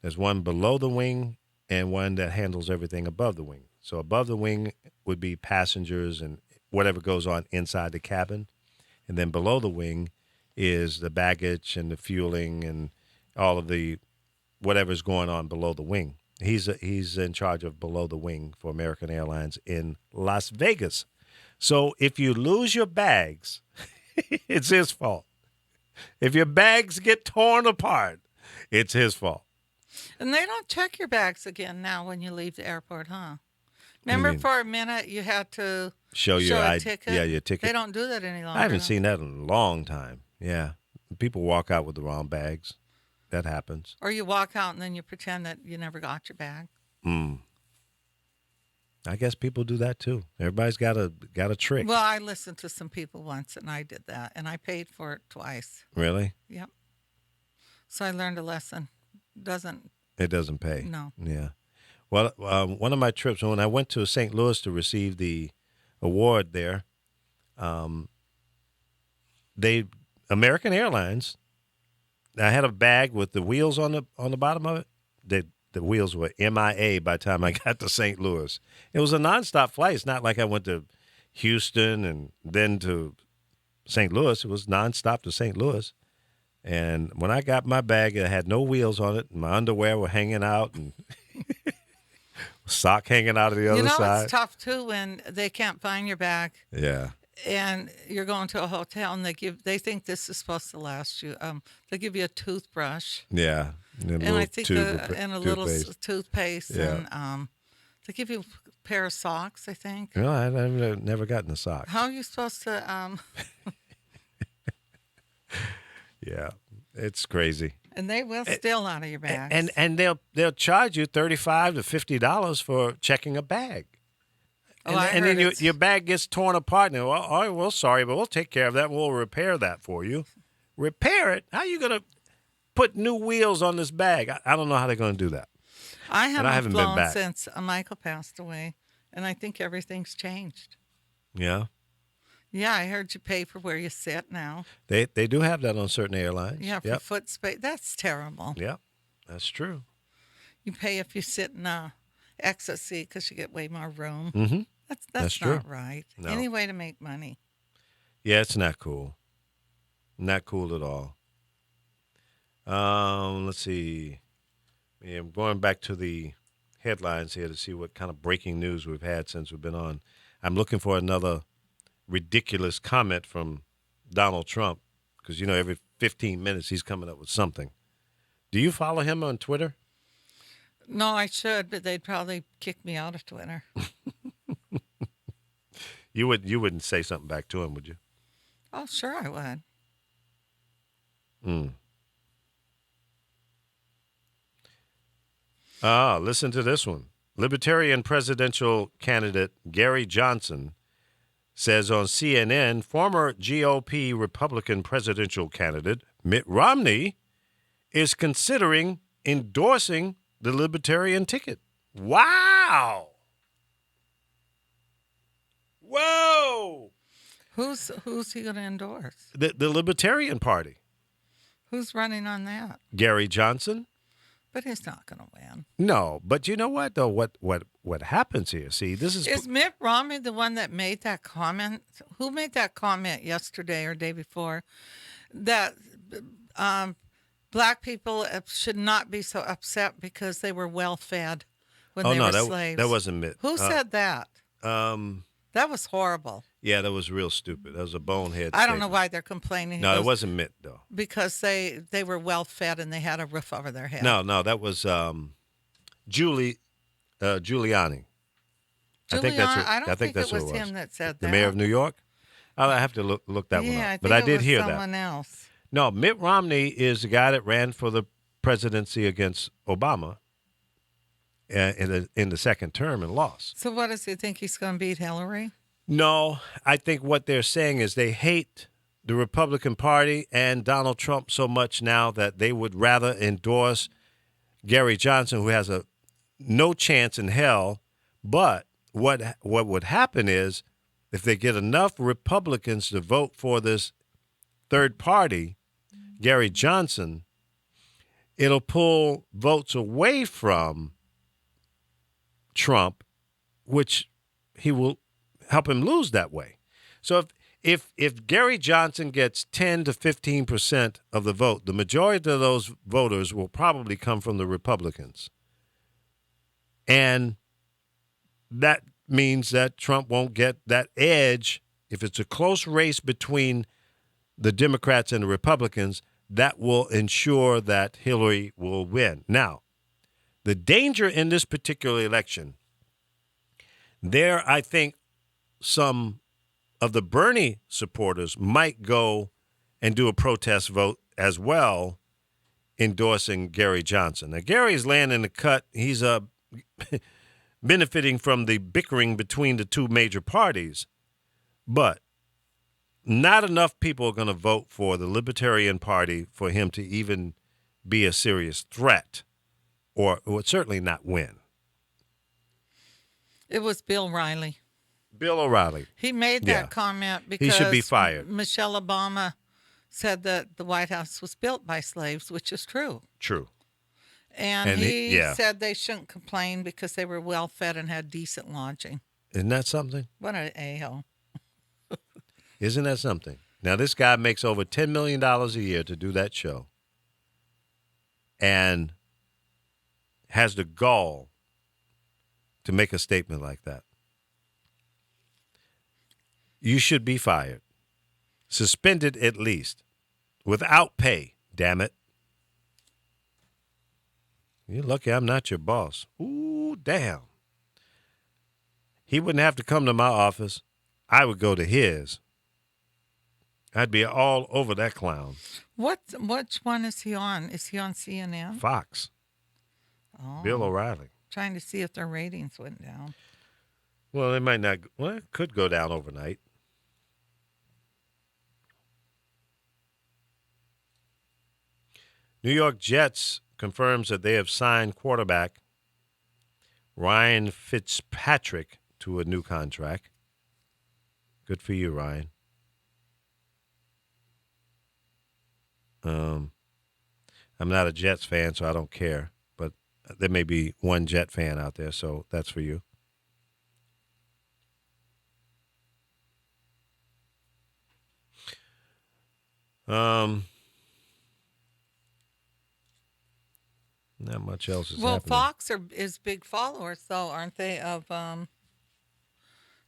There's one below the wing and one that handles everything above the wing. So above the wing would be passengers and whatever goes on inside the cabin. And then below the wing is the baggage and the fueling and all of the whatever's going on below the wing. He's in charge of below the wing for American Airlines in Las Vegas. So if you lose your bags, it's his fault. If your bags get torn apart, it's his fault. And they don't check your bags again now when you leave the airport, huh? do you Remember mean? for a minute you had to Show your a ID. ticket? Yeah, your ticket. They don't do that any longer. I haven't no. seen that in a long time. Yeah. People walk out with the wrong bags. That happens. Or you walk out and then you pretend that you never got your bag. I guess people do that too. Everybody's got a trick. Well, I listened to some people once and I did that and I paid for it twice. Really? Yep. So I learned a lesson. It doesn't pay. No. Yeah. Well, one of my trips, when I went to St. Louis to receive the award there, American Airlines, I had a bag with the wheels on the bottom of it. The wheels were MIA by the time I got to St. Louis. It was a nonstop flight. It's not like I went to Houston and then to St. Louis. It was nonstop to St. Louis. And when I got my bag, it had no wheels on it. And my underwear were hanging out and sock hanging out of the other side. It's tough too when they can't find your bag. Yeah. And you're going to a hotel and they think this is supposed to last you. They give you a toothbrush. Yeah. And I think and a little toothpaste. toothpaste. Yeah. And they give you a pair of socks, I think. No, I've never gotten a sock. How are you supposed to Yeah. It's crazy. and they will steal out of your bags. And they'll charge you $35 to $50 for checking a bag. And then your bag gets torn apart. And, well, all right, well, sorry, but we'll take care of that. We'll repair that for you. Repair it? How are you going to put new wheels on this bag? I don't know how they're going to do that. I haven't been flown back since Michael passed away, and I think everything's changed. Yeah? Yeah, I heard you pay for where you sit now. They do have that on certain airlines. Yeah, for foot space. That's terrible. Yep, that's true. You pay if you sit in a exit seat because you get way more room. Mm-hmm. That's true. not right. No. Any way to make money. Yeah, it's not cool. Not cool at all. Let's see. Yeah, I'm going back to the headlines here to see what kind of breaking news we've had since we've been on. I'm looking for another ridiculous comment from Donald Trump because, every 15 minutes he's coming up with something. Do you follow him on Twitter? No, I should, but they'd probably kick me out of Twitter. You wouldn't say something back to him, would you? Oh, sure I would. Listen to this one. Libertarian presidential candidate Gary Johnson says on CNN, former GOP Republican presidential candidate Mitt Romney is considering endorsing the Libertarian ticket. Wow. Whoa. Who's he going to endorse? The Libertarian Party. Who's running on that? Gary Johnson. But he's not going to win. No, but you know what, though? What happens here? See, this is... Is Mitt Romney the one that made that comment? Who made that comment yesterday or day before? That black people should not be so upset because they were well-fed when they were slaves. That wasn't Mitt. Who said that? That was horrible. Yeah, that was real stupid. That was a bonehead I don't know why they're complaining. No, it wasn't Mitt, though. Because they were well-fed and they had a roof over their head. No, that was Giuliani. I think that's I don't think it was him that said that. The mayor of New York? I have to look that one up. But I did hear that. Someone else. No, Mitt Romney is the guy that ran for the presidency against Obama in the second term and lost. So what does he think he's going to beat Hillary? No, I think what they're saying is they hate the Republican Party and Donald Trump so much now that they would rather endorse Gary Johnson, who has no chance in hell. But what would happen is if they get enough Republicans to vote for this third party, Gary Johnson, it'll pull votes away from Trump, which he will help him lose that way. So if Gary Johnson gets 10 to 15% of the vote, the majority of those voters will probably come from the Republicans. And that means that Trump won't get that edge. If it's a close race between the Democrats and the Republicans, that will ensure that Hillary will win. Now, the danger in this particular election, I think some of the Bernie supporters might go and do a protest vote as well, endorsing Gary Johnson. Now, Gary's laying in the cut. He's benefiting from the bickering between the two major parties, but not enough people are going to vote for the Libertarian Party for him to even be a serious threat or would certainly not win. It was Bill O'Reilly. Bill O'Reilly. He made that comment because he should be fired. Michelle Obama said that the White House was built by slaves, which is true. True. And he said they shouldn't complain because they were well-fed and had decent lodging. Isn't that something? What an a-hole. Isn't that something? Now, this guy makes over $10 million a year to do that show and has the gall to make a statement like that. You should be fired. Suspended at least. Without pay, damn it. You're lucky I'm not your boss. Ooh, damn. He wouldn't have to come to my office. I would go to his. I'd be all over that clown. Which one is he on? Is he on CNN? Fox. Oh. Bill O'Reilly. Trying to see if their ratings went down. Well, it might not. Well, it could go down overnight. New York Jets confirms that they have signed quarterback Ryan Fitzpatrick to a new contract. Good for you, Ryan. I'm not a Jets fan, so I don't care. But there may be one Jet fan out there, so that's for you. Not much else is happening. Fox is big followers, though, aren't they, of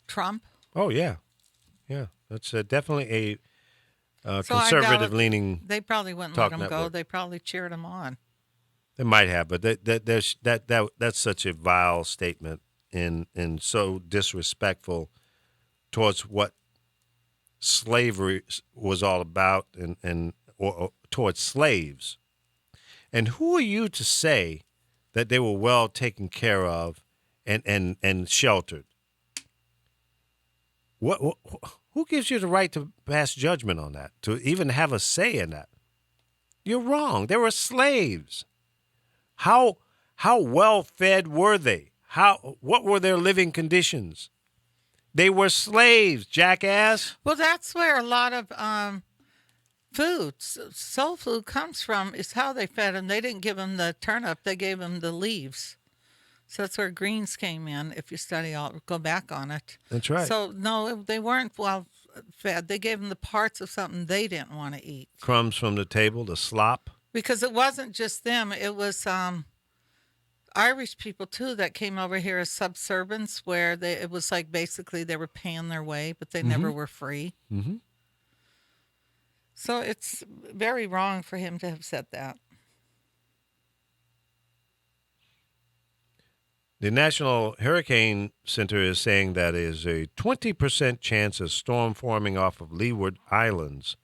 Trump? Oh, yeah. Yeah. That's definitely a conservative-leaning They probably wouldn't talk let him network. go. They probably cheered him on. They might have, but that's such a vile statement and so disrespectful towards what slavery was all about or towards slaves. And who are you to say that they were well taken care of and sheltered? Who gives you the right to pass judgment on that, to even have a say in that? You're wrong. They were slaves. How well fed were they? What were their living conditions? They were slaves, jackass. Well, that's where a lot of soul food comes from, is how they fed them. They didn't give them the turnip. They gave them the leaves. So that's where greens came in, if you study go back on it. That's right. So, no, they weren't well fed. They gave them the parts of something they didn't want to eat. Crumbs from the table, the slop. Because it wasn't just them. It was Irish people, too, that came over here as subservients, where it was like basically they were paying their way, but they never were free. Mm-hmm. So it's very wrong for him to have said that. The National Hurricane Center is saying that is a 20% chance a storm forming off of Leeward Islands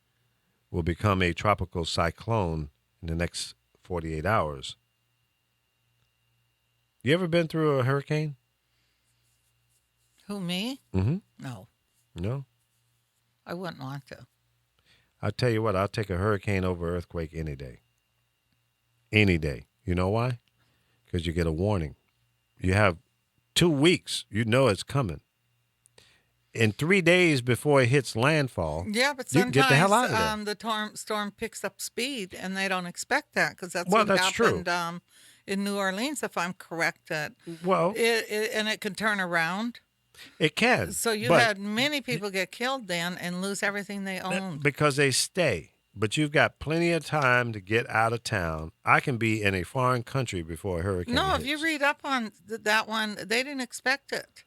will become a tropical cyclone in the next 48 hours. You ever been through a hurricane? Who, me? Mm-hmm. No. No? I wouldn't want to. I'll tell you what, I'll take a hurricane over earthquake any day. Any day. You know why? Because you get a warning. You have 2 weeks. You know it's coming. In 3 days before it hits landfall, yeah, but you can get the hell out of there. The storm picks up speed, and they don't expect that, because that's that's happened true. In New Orleans, if I'm correct. And it can turn around. It can. So you had many people get killed then and lose everything they owned. Because they stay. But you've got plenty of time to get out of town. I can be in a foreign country before a hurricane hits. If you read up on that one, they didn't expect it.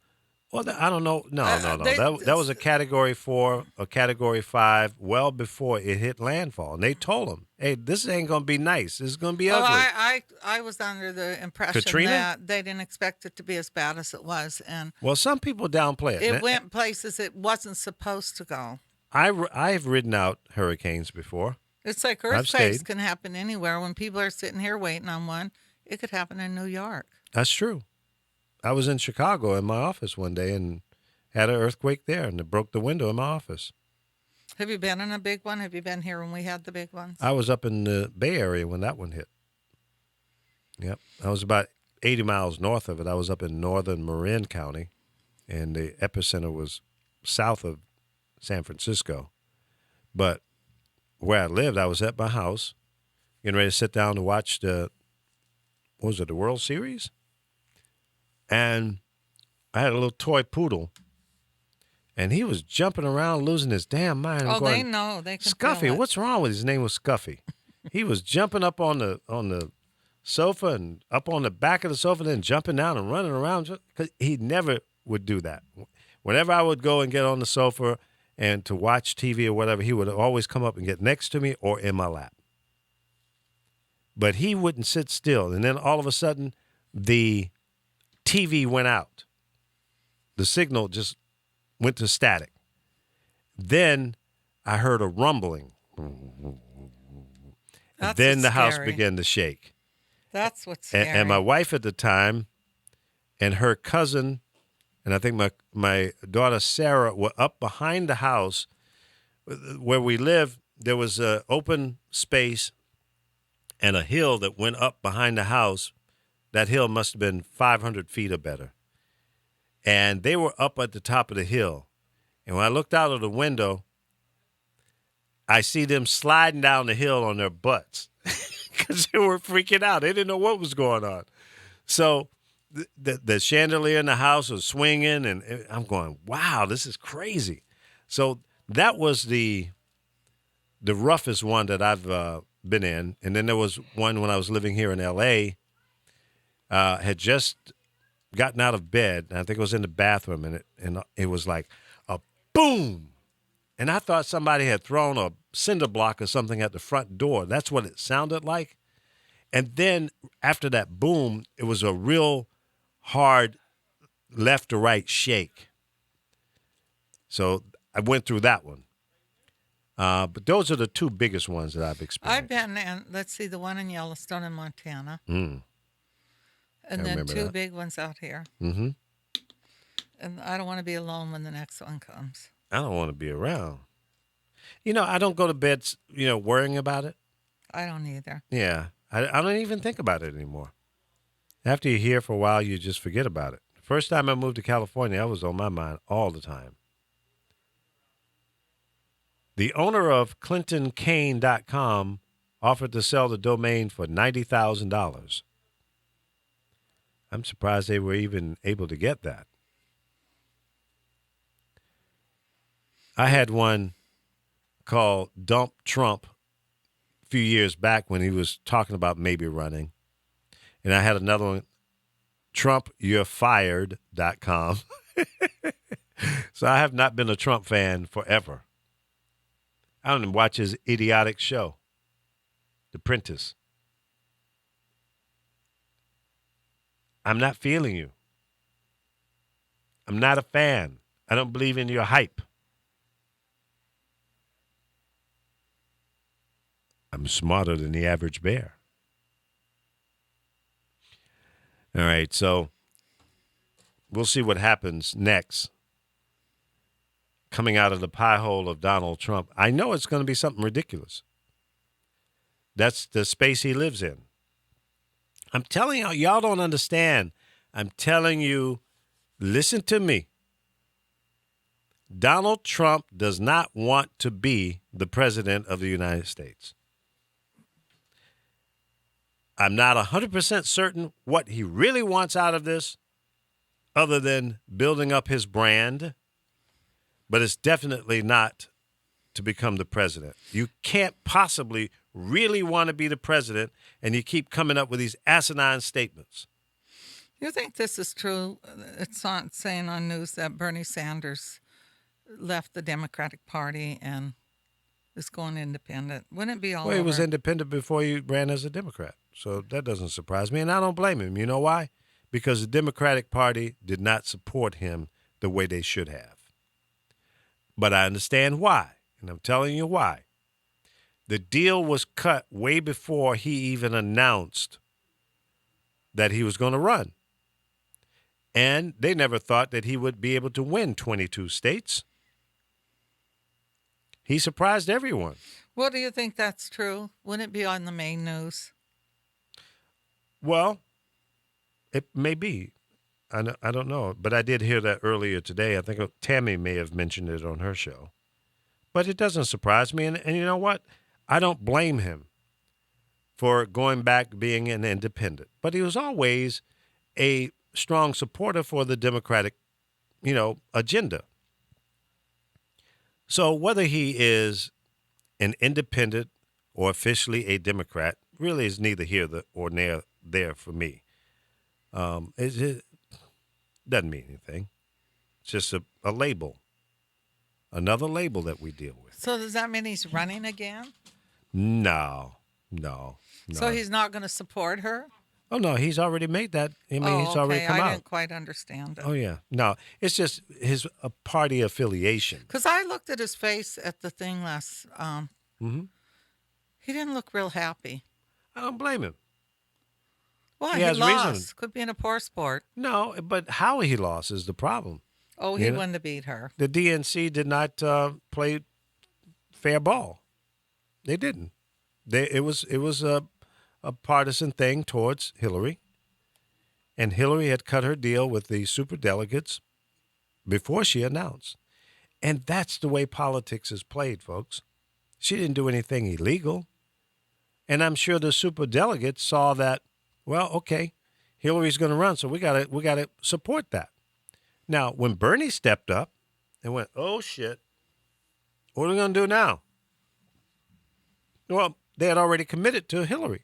Well, I don't know. No. That was a Category 4, a Category 5, well before it hit landfall. And they told them, hey, this ain't going to be nice. This is going to be ugly. I was under the impression Katrina? that they didn't expect it to be as bad as it was. And well, some people downplay it. It went places it wasn't supposed to go. I've ridden out hurricanes before. It's like earthquakes can happen anywhere. When people are sitting here waiting on one, it could happen in New York. That's true. I was in Chicago in my office one day and had an earthquake there, and it broke the window in my office. Have you been in a big one? Have you been here when we had the big ones? I was up in the Bay Area when that one hit. Yep. I was about 80 miles north of it. I was up in northern Marin County, and the epicenter was south of San Francisco. But where I lived, I was at my house, getting ready to sit down to watch the World Series? And I had a little toy poodle, and he was jumping around, losing his damn mind. They know. They can Scuffy, feel it. what's wrong with his name was Scuffy. He was jumping up on the sofa and up on the back of the sofa, then jumping down and running around. Cause he never would do that. Whenever I would go and get on the sofa and to watch TV or whatever, he would always come up and get next to me or in my lap. But he wouldn't sit still. And then all of a sudden, the TV went out. The signal just went to static. Then I heard a rumbling. Then the house began to shake. That's what's scary. And my wife at the time and her cousin and I think my daughter Sarah were up behind the house where we live. There was an open space and a hill that went up behind the house. That hill must have been 500 feet or better. And they were up at the top of the hill. And when I looked out of the window, I see them sliding down the hill on their butts because they were freaking out. They didn't know what was going on. So the chandelier in the house was swinging, and I'm going, wow, this is crazy. So that was the roughest one that I've been in. And then there was one when I was living here in L.A., had just gotten out of bed, and I think it was in the bathroom, and it was like a boom. And I thought somebody had thrown a cinder block or something at the front door. That's what it sounded like. And then after that boom, it was a real hard left to right shake. So I went through that one. But those are the two biggest ones that I've experienced. I've been in, let's see, the one in Yellowstone in Montana. Mm. And then two big ones out here. Mm-hmm. And I don't want to be alone when the next one comes. I don't want to be around. I don't go to bed, worrying about it. I don't either. Yeah. I don't even think about it anymore. After you're here for a while, you just forget about it. The first time I moved to California, I was on my mind all the time. The owner of ClintonKane.com offered to sell the domain for $90,000. I'm surprised they were even able to get that. I had one called Dump Trump a few years back when he was talking about maybe running. And I had another one, TrumpYou'reFired.com. So I have not been a Trump fan forever. I don't even watch his idiotic show, The Apprentice. I'm not feeling you. I'm not a fan. I don't believe in your hype. I'm smarter than the average bear. All right, so we'll see what happens next. Coming out of the pie hole of Donald Trump. I know it's going to be something ridiculous. That's the space he lives in. I'm telling you, y'all don't understand. I'm telling you, listen to me. Donald Trump does not want to be the president of the United States. I'm not 100% certain what he really wants out of this, other than building up his brand, but it's definitely not to become the president. You can't possibly really want to be the president, and you keep coming up with these asinine statements. You think this is true? It's not saying on news that Bernie Sanders left the Democratic Party and is going independent. Wouldn't it be all over? Well, he was independent before he ran as a Democrat, so that doesn't surprise me, and I don't blame him. You know why? Because the Democratic Party did not support him the way they should have. But I understand why, and I'm telling you why. The deal was cut way before he even announced that he was going to run. And they never thought that he would be able to win 22 states. He surprised everyone. Well, do you think that's true? Wouldn't it be on the main news? Well, it may be. I don't know. But I did hear that earlier today. I think Tammy may have mentioned it on her show. But it doesn't surprise me. And you know what? I don't blame him for going back being an independent. But he was always a strong supporter for the Democratic, agenda. So whether he is an independent or officially a Democrat really is neither here or there for me. It doesn't mean anything. It's just a label, another label that we deal with. So does that mean he's running again? No. So he's not going to support her? Oh, no, he's already made that. He's already come out. I didn't quite understand it. Oh, yeah. No, it's just his party affiliation. Because I looked at his face at the thing last. He didn't look real happy. I don't blame him. Well, He he has lost. reason. Could be in a poor sport. No, but how he lost is the problem. Oh, he wouldn't have beat her. The DNC did not play fair ball. They didn't. It was a partisan thing towards Hillary, and Hillary had cut her deal with the superdelegates before she announced. And that's the way politics is played, folks. She didn't do anything illegal. And I'm sure the superdelegates saw that, well, okay, Hillary's going to run, so we got to support that. Now, when Bernie stepped up and went, oh, shit, what are we going to do now? Well, they had already committed to Hillary.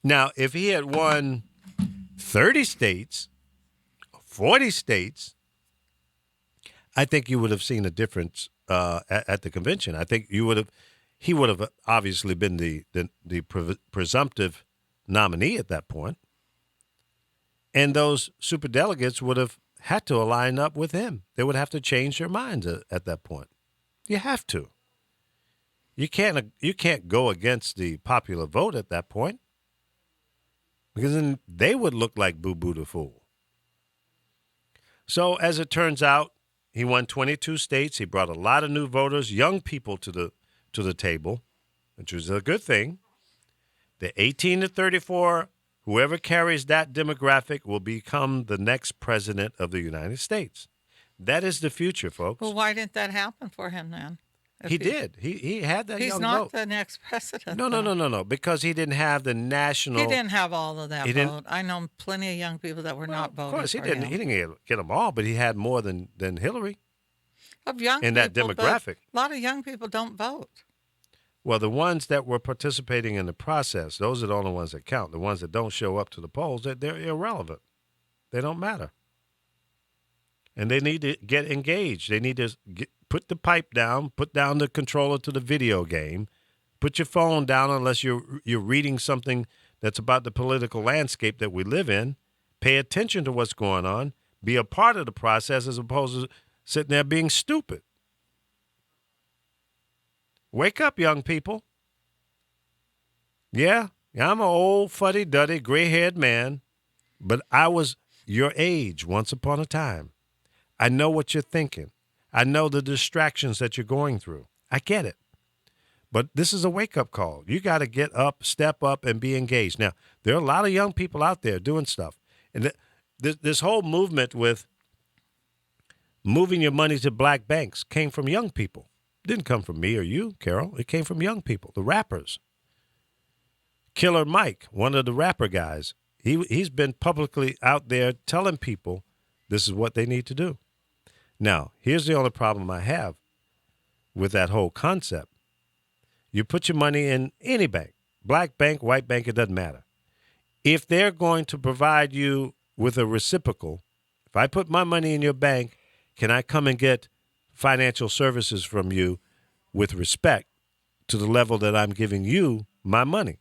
Now, if he had won 30 states, 40 states, I think you would have seen a difference at the convention. I think he would have obviously been the presumptive nominee at that point. And those superdelegates would have had to align up with him. They would have to change their minds at that point. You have to. You can't go against the popular vote at that point, because then they would look like Boo Boo the Fool. So as it turns out, he won 22 states. He brought a lot of new voters, young people to the table, which was a good thing. The 18 to 34, whoever carries that demographic will become the next president of the United States. That is the future, folks. Well, why didn't that happen for him then? He did. He had that young vote. He's not the next president. No. Because he didn't have the national. He didn't have all of that vote. I know plenty of young people that were not voting. Of course, he for didn't. him. He didn't get them all, but he had more than Hillary. Of young in people, that demographic. A lot of young people don't vote. Well, the ones that were participating in the process, those are the only ones that count. The ones that don't show up to the polls, they're irrelevant. They don't matter. And they need to get engaged. They need to put the pipe down, put down the controller to the video game, put your phone down unless you're reading something that's about the political landscape that we live in. Pay attention to what's going on. Be a part of the process as opposed to sitting there being stupid. Wake up, young people. Yeah, I'm an old, fuddy-duddy, gray-haired man, but I was your age once upon a time. I know what you're thinking. I know the distractions that you're going through. I get it. But this is a wake-up call. You got to get up, step up, and be engaged. Now, there are a lot of young people out there doing stuff. And this whole movement with moving your money to black banks came from young people. It didn't come from me or you, Carol. It came from young people, the rappers. Killer Mike, one of the rapper guys, he's been publicly out there telling people this is what they need to do. Now, here's the only problem I have with that whole concept. You put your money in any bank, black bank, white bank, it doesn't matter. If they're going to provide you with a reciprocal, if I put my money in your bank, can I come and get financial services from you with respect to the level that I'm giving you my money?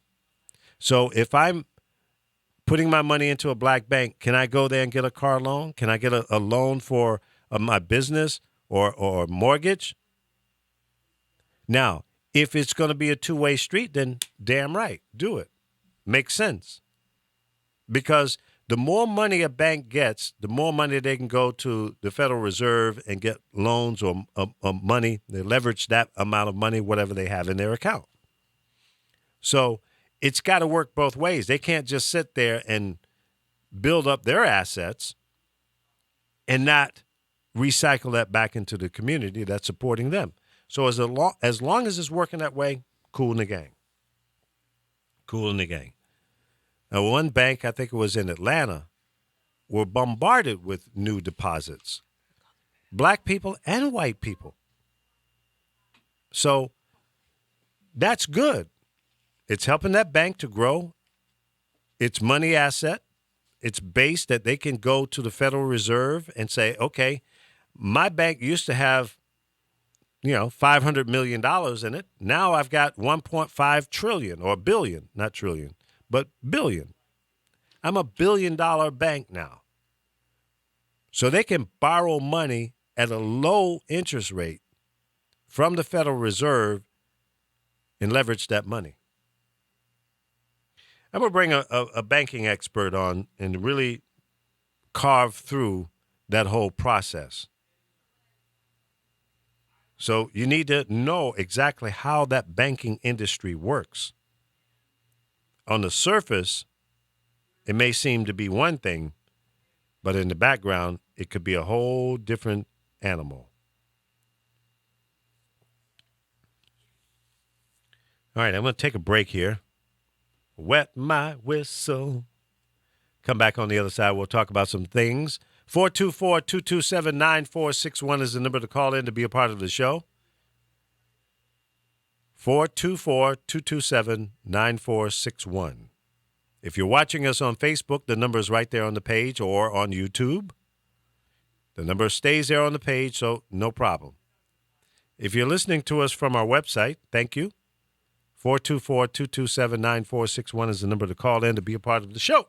So if I'm putting my money into a black bank, can I go there and get a car loan? Can I get a loan for my business or mortgage? Now, if it's going to be a two-way street, then damn right, do it. Makes sense. Because the more money a bank gets, the more money they can go to the Federal Reserve and get loans or money. They leverage that amount of money, whatever they have in their account. So it's got to work both ways. They can't just sit there and build up their assets and not recycle that back into the community that's supporting them. So as long as it's working that way, cool in the gang. Cool in the gang. Now, one bank, I think it was in Atlanta, were bombarded with new deposits. Black people and white people. So that's good. It's helping that bank to grow its money asset. It's base that they can go to the Federal Reserve and say, okay, my bank used to have, $500 million in it. Now I've got 1.5 trillion or billion, not trillion, but billion. I'm a $1 billion bank now. So they can borrow money at a low interest rate from the Federal Reserve and leverage that money. I'm going to bring a banking expert on and really carve through that whole process. So you need to know exactly how that banking industry works. On the surface, it may seem to be one thing, but in the background, it could be a whole different animal. All right, I'm going to take a break here. Wet my whistle. Come back on the other side. We'll talk about some things. 424-227-9461 is the number to call in to be a part of the show. 424-227-9461. If you're watching us on Facebook, the number is right there on the page, or on YouTube. The number stays there on the page, so no problem. If you're listening to us from our website, thank you. 424-227-9461 is the number to call in to be a part of the show.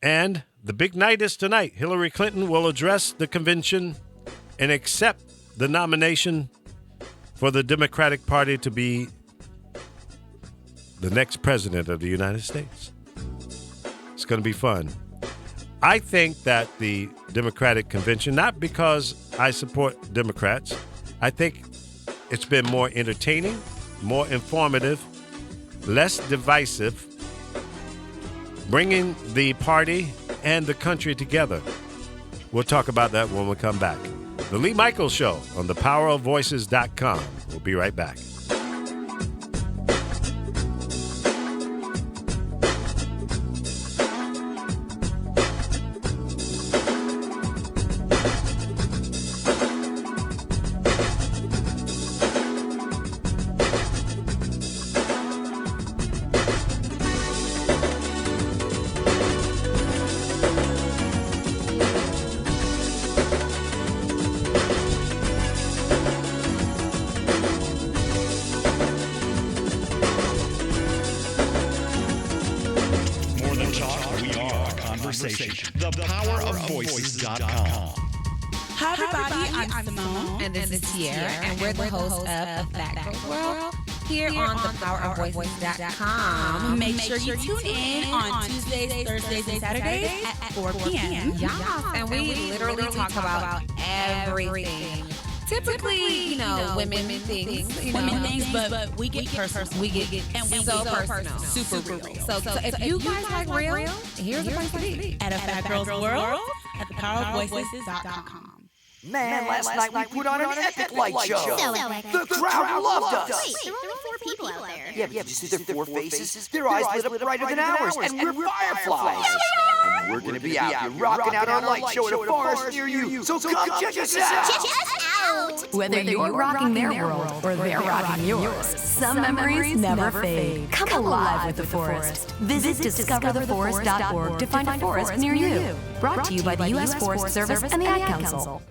And the big night is tonight. Hillary Clinton will address the convention and accept the nomination for the Democratic Party to be the next president of the United States. It's going to be fun. I think that the Democratic convention, not because I support Democrats, I think it's been more entertaining, more informative, less divisive, bringing the party and the country together. We'll talk about that when we come back. The Lee Michaels Show on thepowerofvoices.com. We'll be right back. thepowerofvoices.com. Hi everybody, I'm Simone, and this is Sierra, and we're the hosts of That Girl World here on thepowerofvoices.com. Make sure you tune in on Tuesdays, Thursdays, and Saturdays at 4 p.m. Yeah, and we literally talk about everything. Typically, women things, but we get personal. We get and we so personal, super real. So if you guys like real, here's the place to be. At a Fat Girls World at thepowerofvoices.com. Man, last night we put on an epic light show. So epic. The crowd loved us. Wait, there were only 4 people out there. Yeah, but did you see their 4 faces? Their eyes lit up brighter than ours, and we're fireflies. And we're gonna be out here rocking out our light show at a forest near you. So come check us out. Check us out. Whether you're rocking their world or they're rocking yours, some memories never fade. Come alive with the forest. Visit discovertheforest.org to find a forest near you. Brought to you by the U.S. Forest Service and the Ad Council.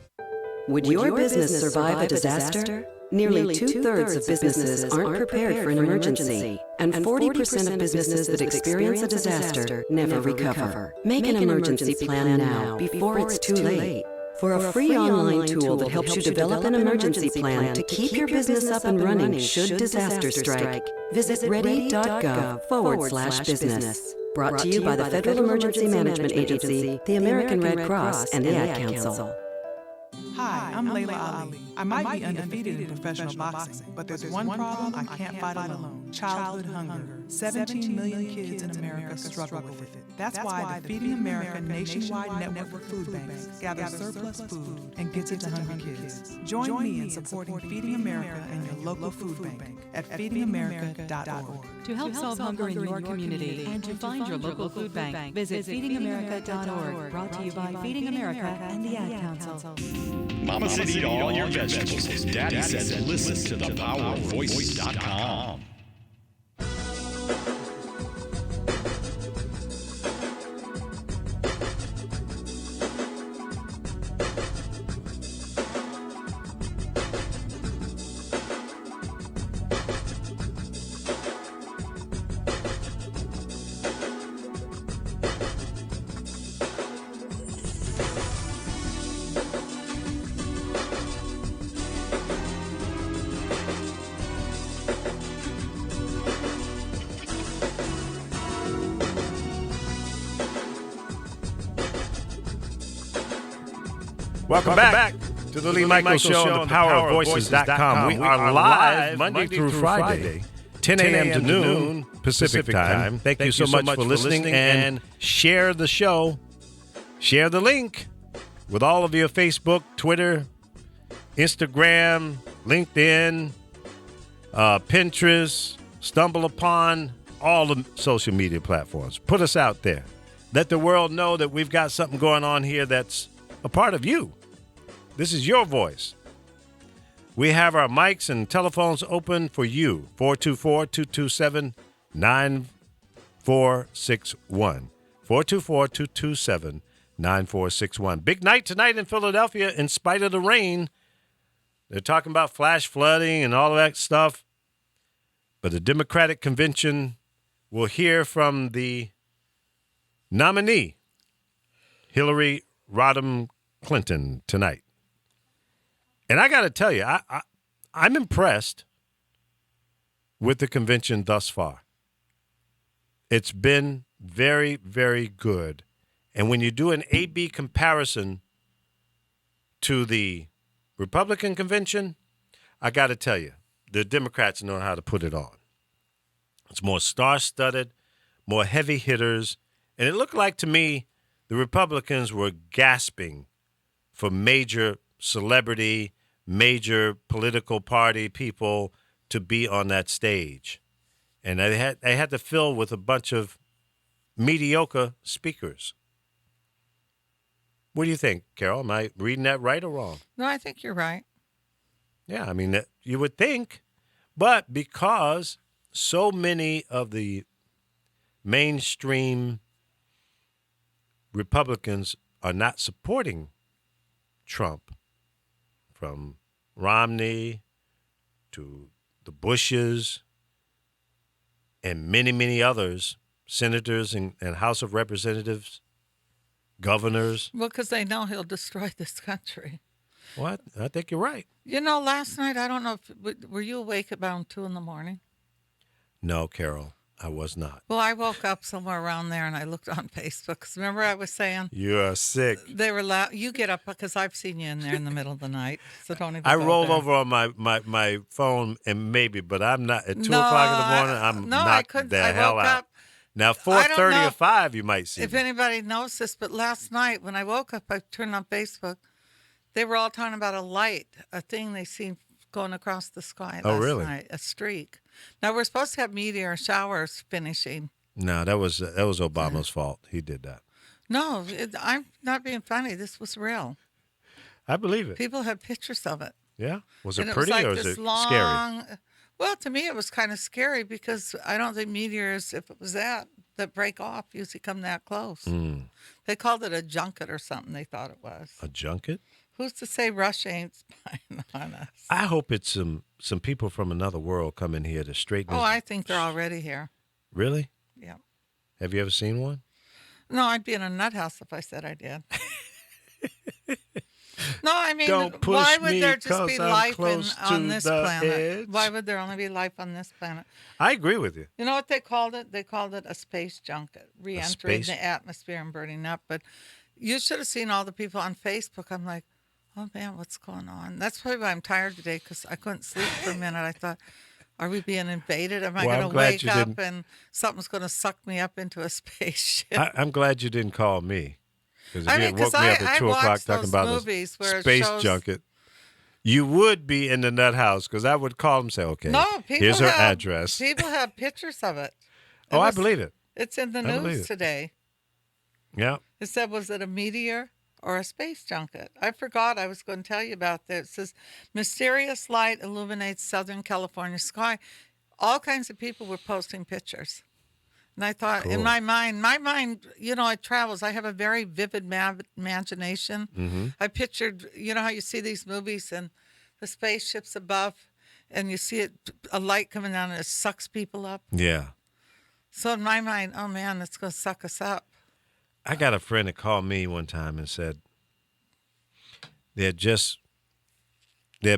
Would your business survive a disaster? Nearly two-thirds of businesses aren't prepared for an emergency, and 40% of businesses that experience a disaster never recover. Make an emergency plan now before it's too late. For a free online tool that helps you develop an emergency plan to keep your business up and running should disaster strike, visit ready.gov/business. Brought to you by the Federal Emergency Management Agency, the American Red Cross, and the Ad Council. Hi, I'm Layla Ali. I might be undefeated in professional boxing, but there's one problem I can't fight alone: childhood hunger. 17 million kids in America struggle with it. That's why the Feeding America nationwide network of food banks gathers surplus food and gets it to hungry kids. Join me in supporting Feeding America and your local food bank at feedingamerica.org. To help solve hunger in your community and to find your local food bank, visit feedingamerica.org. Brought to you by Feeding America and the Ad Council. Mama said eat all your vegetables. Daddy said listen to thepowerofvoices.com. Welcome back to the Lee Michaels Show on the PowerOfVoices.com. We are live Monday through Friday, 10 a.m. to noon Pacific time. Thank you so much for listening, and share the show. Share the link with all of your Facebook, Twitter, Instagram, LinkedIn, Pinterest, Stumble Upon, all the social media platforms. Put us out there. Let the world know that we've got something going on here that's a part of you. This is your voice. We have our mics and telephones open for you. 424-227-9461. 424-227-9461. Big night tonight in Philadelphia in spite of the rain. They're talking about flash flooding and all of that stuff. But the Democratic convention will hear from the nominee, Hillary Rodham Clinton, tonight. And I got to tell you, I'm impressed with the convention thus far. It's been very, very good. And when you do an A-B comparison to the Republican convention, I got to tell you, the Democrats know how to put it on. It's more star-studded, more heavy hitters. And it looked like to me the Republicans were gasping for major celebrity, major political party people to be on that stage. And they had to fill with a bunch of mediocre speakers. What do you think, Carol? Am I reading that right or wrong? No, I think you're right. Yeah, I mean, you would think. But because so many of the mainstream Republicans are not supporting Trump, from Romney to the Bushes and many, many others, senators and House of Representatives, governors. Well, because they know he'll destroy this country. What? I think you're right. You know, last night, I don't know if, were you awake about 2 a.m? No, Carol, I was not. Well, I woke up somewhere around there and I looked on Facebook. Because remember I was saying? You are sick. They were loud. You get up because I've seen you in there in the middle of the night. So don't even I go rolled there. over on my phone and but I'm not. At 2 o'clock in the morning, I'm knocked the hell out. Up. Now, 4:30 or 5, you might see if me. anybody knows this, but last night when I woke up, I turned on Facebook. They were all talking about a thing they seen going across the sky last night, a streak. Now, we're supposed to have meteor showers finishing. No, that was Obama's fault. He did that. No, I'm not being funny. This was real. I believe it. People had pictures of it. Yeah? Was it And pretty was like or was this it long, scary? Well, to me, it was kind of scary because I don't think meteors, if it was that break off, usually come that close. Mm. They called it a junket or something, they thought it was. A junket? Who's to say Russia ain't spying on us? I hope it's some people from another world come in here to straighten I think they're already here. Really? Yeah. Have you ever seen one? No, I'd be in a nut house if I said I did. No, I mean, why would there just be life on this planet? Edge. Why would there only be life on this planet? I agree with you. You know what they called it? They called it a space junket, re-entering the atmosphere and burning up. But you should have seen all the people on Facebook. I'm like, oh, man, what's going on? That's probably why I'm tired today, because I couldn't sleep for a minute. I thought, are we being invaded? Am I going to wake up and something's going to suck me up into a spaceship? I'm glad you didn't call me. Because if you had woke me up at 2 o'clock talking about the space junket, you would be in the nut house, because I would call them and say, okay, here's her address. People have pictures of it. I believe it. It's in the news today. Yeah. It said, was it a meteor or a space junket? I forgot I was going to tell you about this. It says, mysterious light illuminates Southern California sky. All kinds of people were posting pictures. And I thought, in my mind, you know, it travels. I have a very vivid imagination. Mm-hmm. I pictured, you know how you see these movies and the spaceship's above and you see a light coming down and it sucks people up? Yeah. So in my mind, oh, man, it's going to suck us up. I got a friend that called me one time and said they had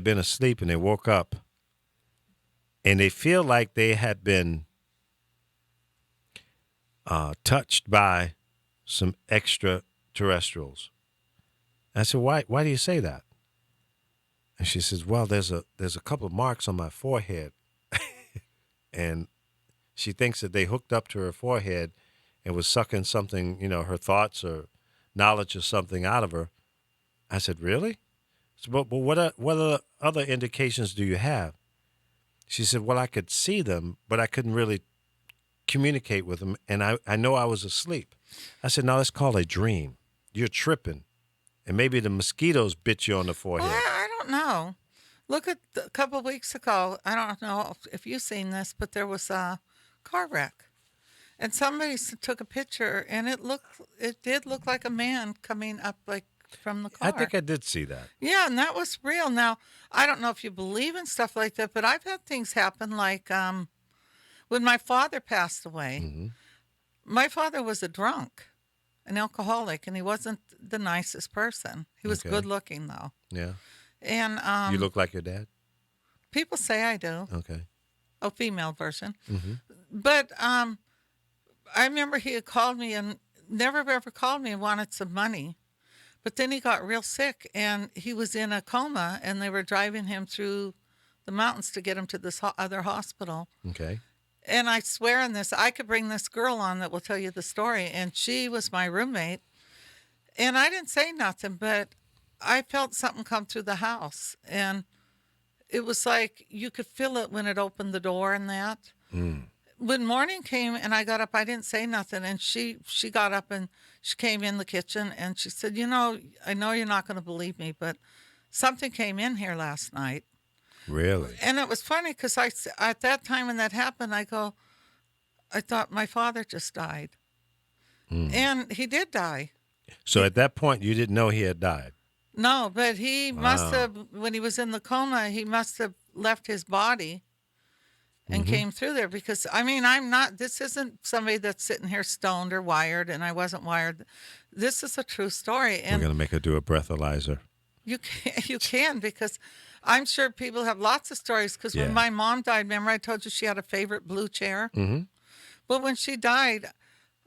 been asleep and they woke up and they feel like they had been touched by some extraterrestrials. I said, why do you say that? And she says, well, there's a couple of marks on my forehead. And she thinks that they hooked up to her forehead and was sucking something, her thoughts or knowledge or something out of her. I said, really? So, but what other indications do you have? She said, well, I could see them, but I couldn't really communicate with them, and I know I was asleep. I said, no, that's called a dream. You're tripping. And maybe the mosquitoes bit you on the forehead. Well, I don't know. Look at a couple of weeks ago, I don't know if you've seen this, but there was a car wreck. And somebody took a picture, and it did look like a man coming up like from the car. I think I did see that. Yeah, and that was real. Now, I don't know if you believe in stuff like that, but I've had things happen like when my father passed away. Mm-hmm. My father was a drunk, an alcoholic, and he wasn't the nicest person. He was good looking, though. Yeah. And you look like your dad? People say I do. Okay. A female version. Mm-hmm. But I remember he had called me and never ever called me and wanted some money. But then he got real sick, and he was in a coma, and they were driving him through the mountains to get him to this other hospital. Okay. And I swear on this, I could bring this girl on that will tell you the story, and she was my roommate. And I didn't say nothing, but I felt something come through the house, and it was like you could feel it when it opened the door and that. Mm. When morning came and I got up, I didn't say nothing. And she got up and she came in the kitchen and she said, I know you're not going to believe me, but something came in here last night. Really? And it was funny because at that time when that happened, I thought my father just died. Mm. And he did die. So at that point, you didn't know he had died? No, but he must have, when he was in the coma, he must have left his body and came through there because, this isn't somebody that's sitting here stoned or wired, and I wasn't wired. This is a true story. And we're going to make her do a breathalyzer. You can because I'm sure people have lots of stories because when my mom died, remember I told you she had a favorite blue chair? Mm-hmm. But when she died,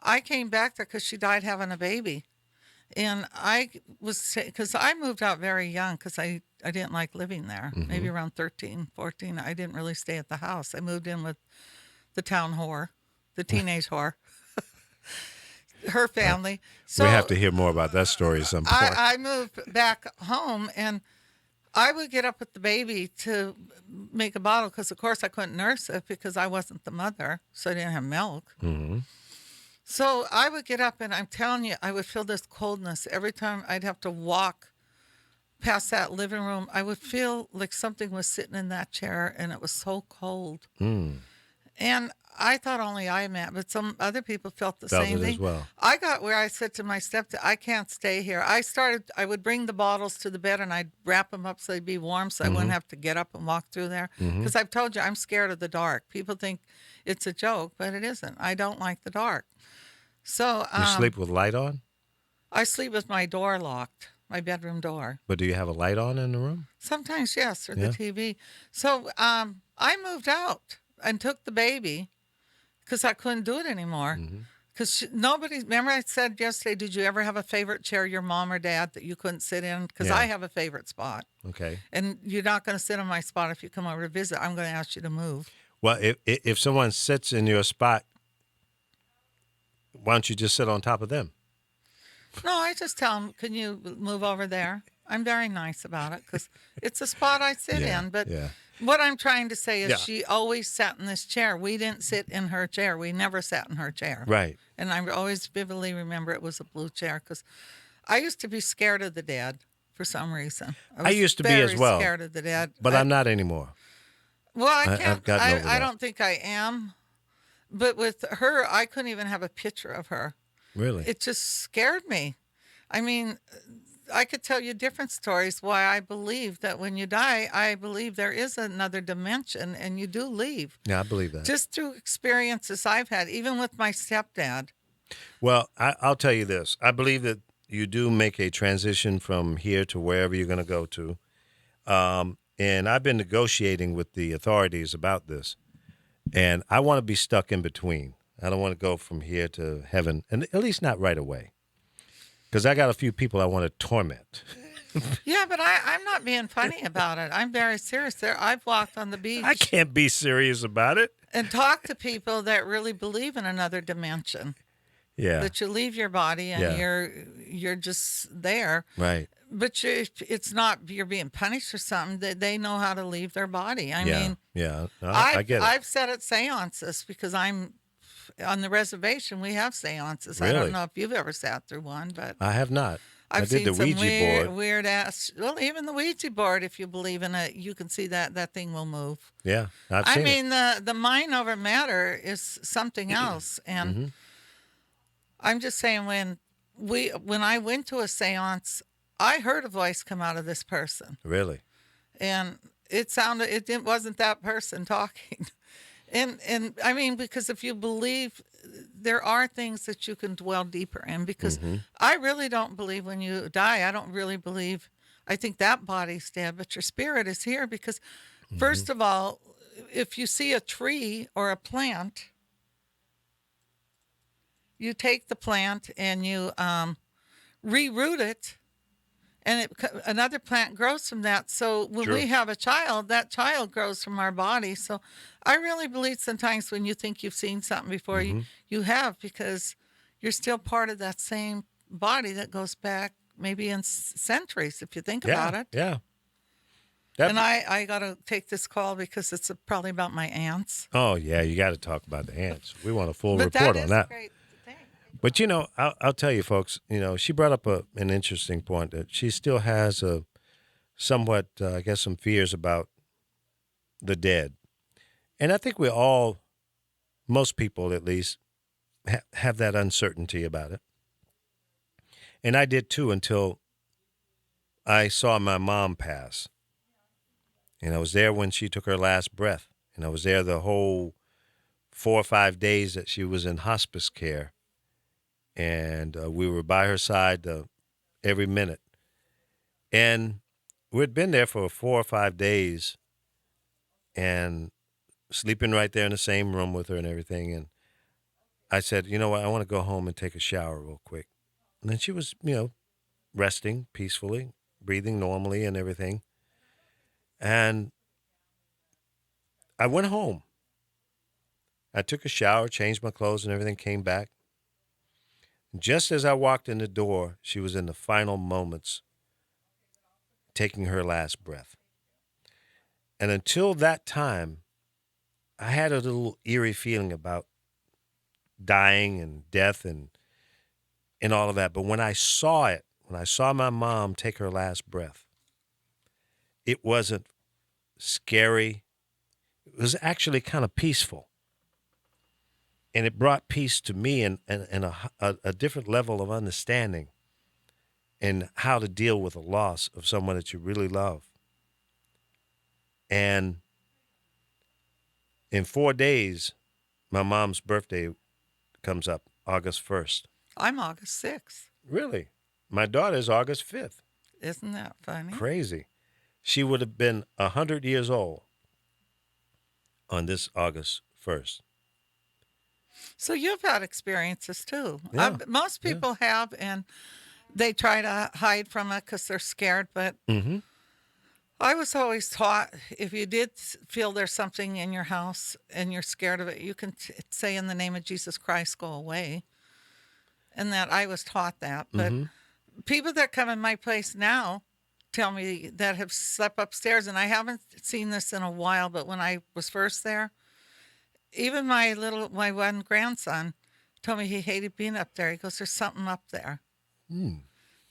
I came back there because she died having a baby. And because I moved out very young because I didn't like living there. Mm-hmm. Maybe around 13, 14. I didn't really stay at the house. I moved in with the town whore, the teenage whore, her family. So we have to hear more about that story at some point. I moved back home, and I would get up with the baby to make a bottle because, of course, I couldn't nurse it because I wasn't the mother, so I didn't have milk. Mm-hmm. So I would get up, and I'm telling you, I would feel this coldness every time I'd have to walk past that living room. I would feel like something was sitting in that chair, and it was so cold. Mm. And I thought only I meant, but some other people felt the same thing. As well. I got where I said to my stepdad, I can't stay here. I would bring the bottles to the bed, and I'd wrap them up so they'd be warm so I wouldn't have to get up and walk through there. Because I've told you, I'm scared of the dark. People think it's a joke, but it isn't. I don't like the dark. So you sleep with light on? I sleep with my door locked, my bedroom door. But do you have a light on in the room? Sometimes, yes, or the TV. So I moved out and took the baby because I couldn't do it anymore. Because remember I said yesterday, did you ever have a favorite chair, your mom or dad, that you couldn't sit in? Because I have a favorite spot. Okay. And you're not going to sit on my spot if you come over to visit. I'm going to ask you to move. Well, if someone sits in your spot, why don't you just sit on top of them? No, I just tell them, can you move over there? I'm very nice about it because it's a spot I sit in. But what I'm trying to say is she always sat in this chair. We didn't sit in her chair. We never sat in her chair. Right. And I always vividly remember it was a blue chair because I used to be scared of the dead for some reason. I used to be as well. Scared of the dead. But I'm not anymore. Well, I've gotten over that. I don't think I am. But with her, I couldn't even have a picture of her. Really? It just scared me. I mean, I could tell you different stories why I believe that when you die, I believe there is another dimension and you do leave. Yeah, I believe that. Just through experiences I've had, even with my stepdad. Well, I'll tell you this. I believe that you do make a transition from here to wherever you're going to go to. And I've been negotiating with the authorities about this. And I want to be stuck in between. I don't want to go from here to heaven, and at least not right away. Because I got a few people I want to torment. Yeah, but I'm not being funny about it. I'm very serious. I've walked on the beach. I can't be serious about it. And talked to people that really believe in another dimension. Yeah. That you leave your body and you're just there. Right. But it's not you're being punished or something. They know how to leave their body. I mean, no, I get it. I've said at seances because I'm on the reservation. We have seances. Really? I don't know if you've ever sat through one, but I have not. I I've did seen the some Ouija board. weird ass. Well, even the Ouija board, if you believe in it, you can see that thing will move. Yeah, I've seen it. The mind over matter is something else, and I'm just saying when I went to a seance, I heard a voice come out of this person. Really? And it wasn't that person talking. And I mean, because if you believe, there are things that you can dwell deeper in, because I really don't believe when you die, I don't really believe, I think that body's dead, but your spirit is here because first of all, if you see a tree or a plant, you take the plant and you reroot it, and another plant grows from that. So when we have a child, that child grows from our body. So I really believe sometimes when you think you've seen something before, you have, because you're still part of that same body that goes back maybe in centuries, if you think about it. Yeah. And I got to take this call because it's probably about my ants. Oh, yeah, you got to talk about the ants. We want a full But report that on is that. a great thing. But, I'll tell you, folks, she brought up an interesting point that she still has somewhat, I guess, some fears about the dead. And I think most people at least, have that uncertainty about it. And I did too until I saw my mom pass. And I was there when she took her last breath. And I was there the whole 4 or 5 days that she was in hospice care. And we were by her side every minute. And we'd been there for 4 or 5 days and sleeping right there in the same room with her and everything. And I said, you know what, I want to go home and take a shower real quick. And then she was, resting peacefully, breathing normally and everything. And I went home. I took a shower, changed my clothes and everything, came back. Just as I walked in the door, she was in the final moments taking her last breath. And until that time, I had a little eerie feeling about dying and death and all of that. But when I saw it, when I saw my mom take her last breath, it wasn't scary. It was actually kind of peaceful. And it brought peace to me and a different level of understanding in how to deal with the loss of someone that you really love. And in 4 days, my mom's birthday comes up, August 1st. I'm August 6th. Really? My daughter's August 5th. Isn't that funny? Crazy. She would have been 100 years old on this August 1st. So you've had experiences too. Yeah. Most people have, and they try to hide from it because they're scared. But I was always taught, if you did feel there's something in your house and you're scared of it, you can say in the name of Jesus Christ, go away. And that I was taught that. But people that come in my place now tell me that have slept upstairs, and I haven't seen this in a while, but when I was first there, even my one grandson told me he hated being up there. He goes, there's something up there.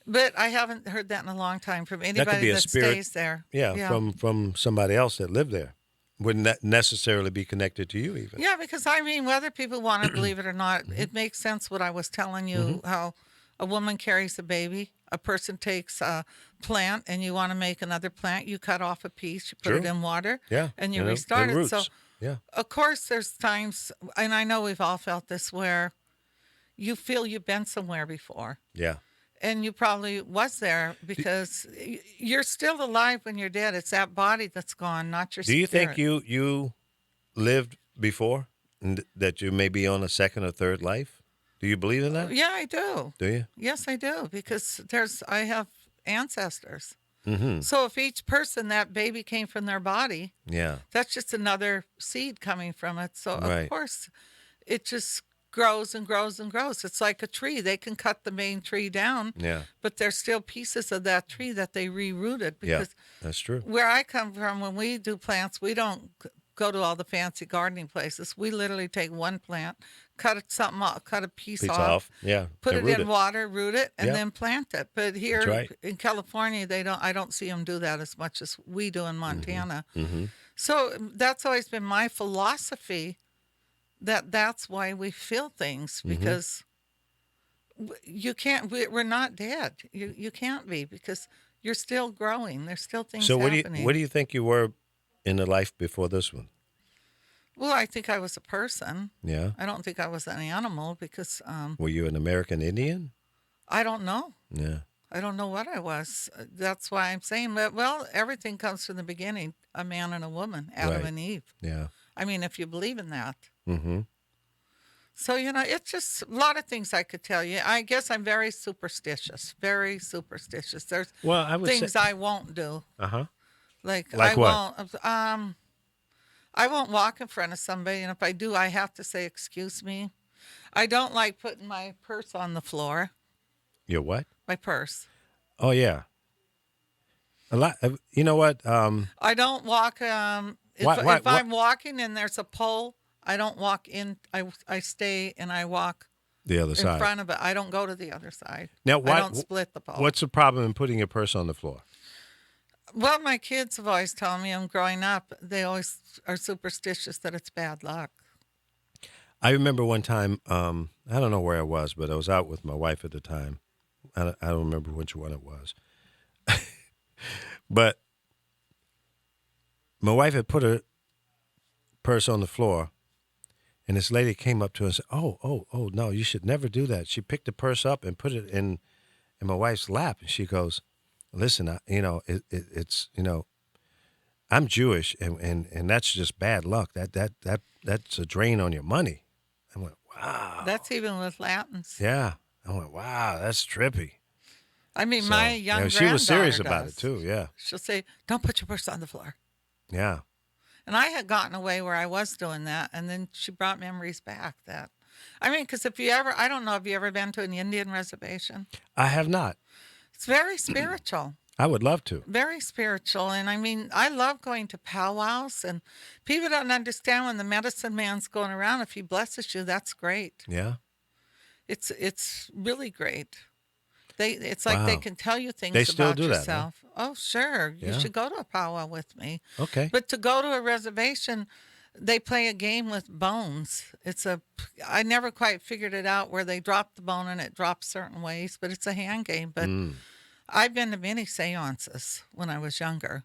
But I haven't heard that in a long time from anybody that stays there. Yeah, from somebody else that lived there. Wouldn't necessarily be connected to you even. Yeah, because whether people want to believe it or not, it makes sense what I was telling you, how a woman carries a baby, a person takes a plant, and you want to make another plant, you cut off a piece, you put it in water, and you restart it. So, of course, there's times, and I know we've all felt this, where you feel you've been somewhere before. Yeah. And you probably was there because you're still alive when you're dead. It's that body that's gone, not your spirit. Do you think you lived before and that you may be on a second or third life? Do you believe in that? Yeah, I do. Do you? Yes, I do, because I have ancestors. Mm-hmm. So if each person, that baby came from their body, Yeah. that's just another seed coming from it. So Right. of course, it just grows and grows and grows. It's like a tree. They can cut the main tree down, Yeah. but there's still pieces of that tree that they rerouted. Yeah. Because That's true. where I come from, when we do plants, we don't go to all the fancy gardening places. We literally take one plant, cut something off, cut a piece off. Yeah. Put and it root in water, root it, and Yeah. then plant it. But here That's right. in California, I don't see them do that as much as we do in Montana. Mm-hmm. So that's always been my philosophy, that's why we feel things, because you can't, we're not dead. You can't be, because you're still growing. There's still things So happening. what do you think you were in the life before this one? Well, I think I was a person. Yeah. I don't think I was an animal, because Were you an American Indian? I don't know. Yeah. I don't know what I was. That's why I'm saying that, well, everything comes from the beginning, a man and a woman, Adam Right. and Eve. Yeah. I mean, if you believe in that. Mm-hmm. So, it's just a lot of things I could tell you. I guess I'm very superstitious, very superstitious. There's Well, I would things say. I won't do. Uh-huh. Like Like I what? won't, I won't walk in front of somebody, and if I do, I have to say, excuse me. I don't like putting my purse on the floor, Your what? my purse. Oh, yeah. A lot. You know what? I don't walk, if I'm walking and there's a pole, I don't walk in. I stay and I walk The other in side. front of it. I don't go to the other side. Now, I don't split the pole. What's the problem in putting your purse on the floor? Well, my kids have always told me, I'm growing up, they always are superstitious that it's bad luck. I remember one time, I don't know where I was, but I was out with my wife at the time. I don't remember which one it was. But my wife had put her purse on the floor, and this lady came up to her and said, oh, no, you should never do that. She picked the purse up and put it in my wife's lap, and she goes, listen, it's I'm Jewish, and that's just bad luck. That's a drain on your money. I went, wow. That's even with Latins. Yeah. I went, wow, that's trippy. I mean, So, my young granddaughter she was serious about does. it too. Yeah. She'll say, don't put your purse on the floor. Yeah. And I had gotten away where I was doing that, and then she brought memories back that. I mean, because I don't know, have you ever been to an Indian reservation? I have not. It's very spiritual. I would love to. Very spiritual. And I mean, I love going to powwows, and people don't understand when the medicine man's going around, if he blesses you, that's great. Yeah. It's really great. It's like they Wow. can tell you things They still about do that, huh? yourself. Oh, sure. You Yeah. should go to a powwow with me. Okay. But to go to a reservation, they play a game with bones. I never quite figured it out where they drop the bone and it drops certain ways, but it's a hand game. But I've been to many seances when I was younger.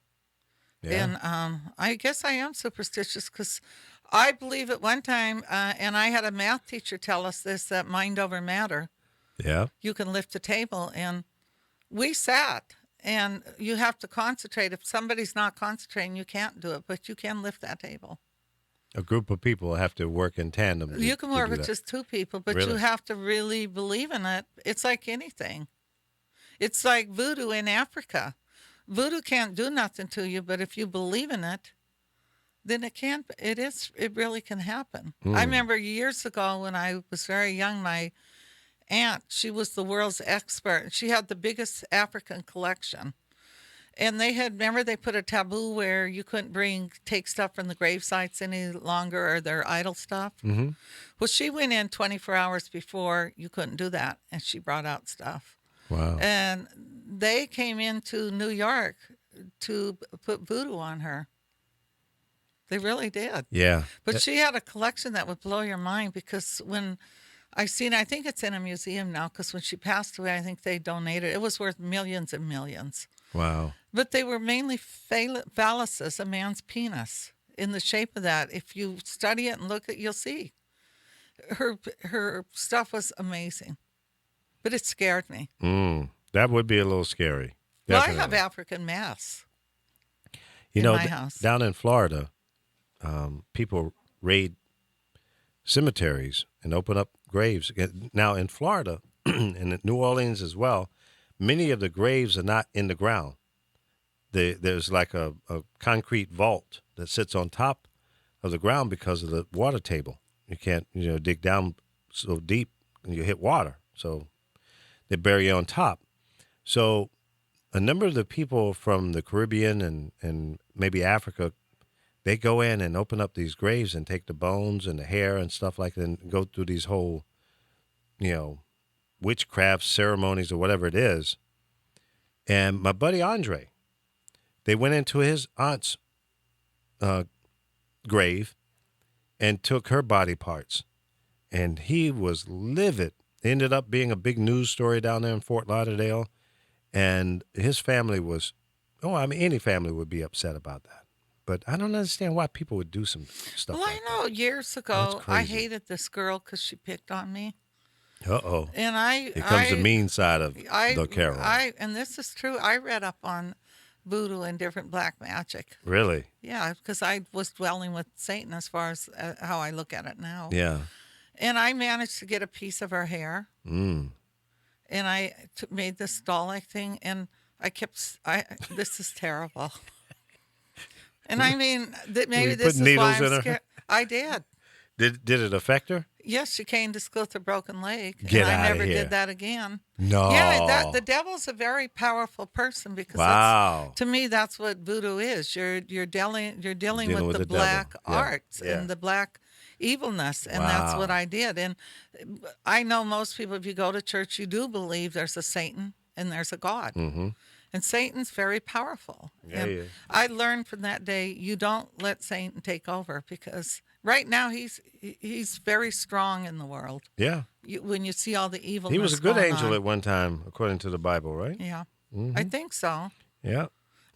Yeah. And I guess I am superstitious because I believe at one time, and I had a math teacher tell us this, that mind over matter. Yeah. You can lift a table, and we sat, and you have to concentrate. If somebody's not concentrating, you can't do it, but you can lift that table. A group of people have to work in tandem. You can work do with that. just two people, but Really? you have to really believe in it. It's like anything. It's like voodoo in Africa. Voodoo can't do nothing to you, but if you believe in it, then it really can happen. I remember years ago when I was very young, my aunt, she was the world's expert. She had the biggest African collection. And they put a taboo where you couldn't take stuff from the grave sites any longer, or their idol stuff. Mm-hmm. Well, she went in 24 hours before you couldn't do that, and she brought out stuff. Wow. And they came into New York to put voodoo on her. They really did. Yeah. But she had a collection that would blow your mind, because when I think it's in a museum now, because when she passed away, I think they donated. It was worth millions and millions. Wow. But they were mainly phalluses, a man's penis, in the shape of that. If you study it and look at it, you'll see. Her stuff was amazing. But it scared me. That would be a little scary. Well, I Definitely. have African mass You in know, my house. down in Florida, people raid cemeteries and open up graves. Now in Florida and in New Orleans as well, many of the graves are not in the ground. There's like a concrete vault that sits on top of the ground because of the water table. You can't, dig down so deep and you hit water. So they bury you on top. So a number of the people from the Caribbean and maybe Africa, they go in and open up these graves and take the bones and the hair and stuff like that and go through these whole, witchcraft ceremonies or whatever it is. And my buddy Andre, they went into his aunt's grave and took her body parts. And he was livid. Ended up being a big news story down there in Fort Lauderdale. And his family was, any family would be upset about that. But I don't understand why people would do some stuff Well, like I know years ago, That's I crazy. hated this girl because she picked on me. that. Uh-oh. And Here comes the mean side of the Carol. And this is true. I read up on voodoo and different black magic. Really? Yeah, because I was dwelling with Satan as far as how I look at it now. Yeah. And I managed to get a piece of her hair. Mm. And I made this doll-like thing, and this is terrible. And I mean, maybe this is why I'm scared. I did. Did it affect her? Yes, she came to school with a broken leg. Get and I outta never here. did that again. No. Yeah, the devil's a very powerful person because Wow. to me that's what voodoo is. You're dealing with with the the black devil. Yeah, arts yeah. and the black evilness, and that's what I did. And I know most people, if you go to church, you do believe there's a Satan and there's a God. Mm-hmm. And Satan's very powerful. Yeah, and yeah. I learned from that day, you don't let Satan take over, because right now he's very strong in the world. Yeah. When you see all the evilness He was a good going angel on. at one time, according to the Bible, right? Yeah, Mhm. I think so. Yeah.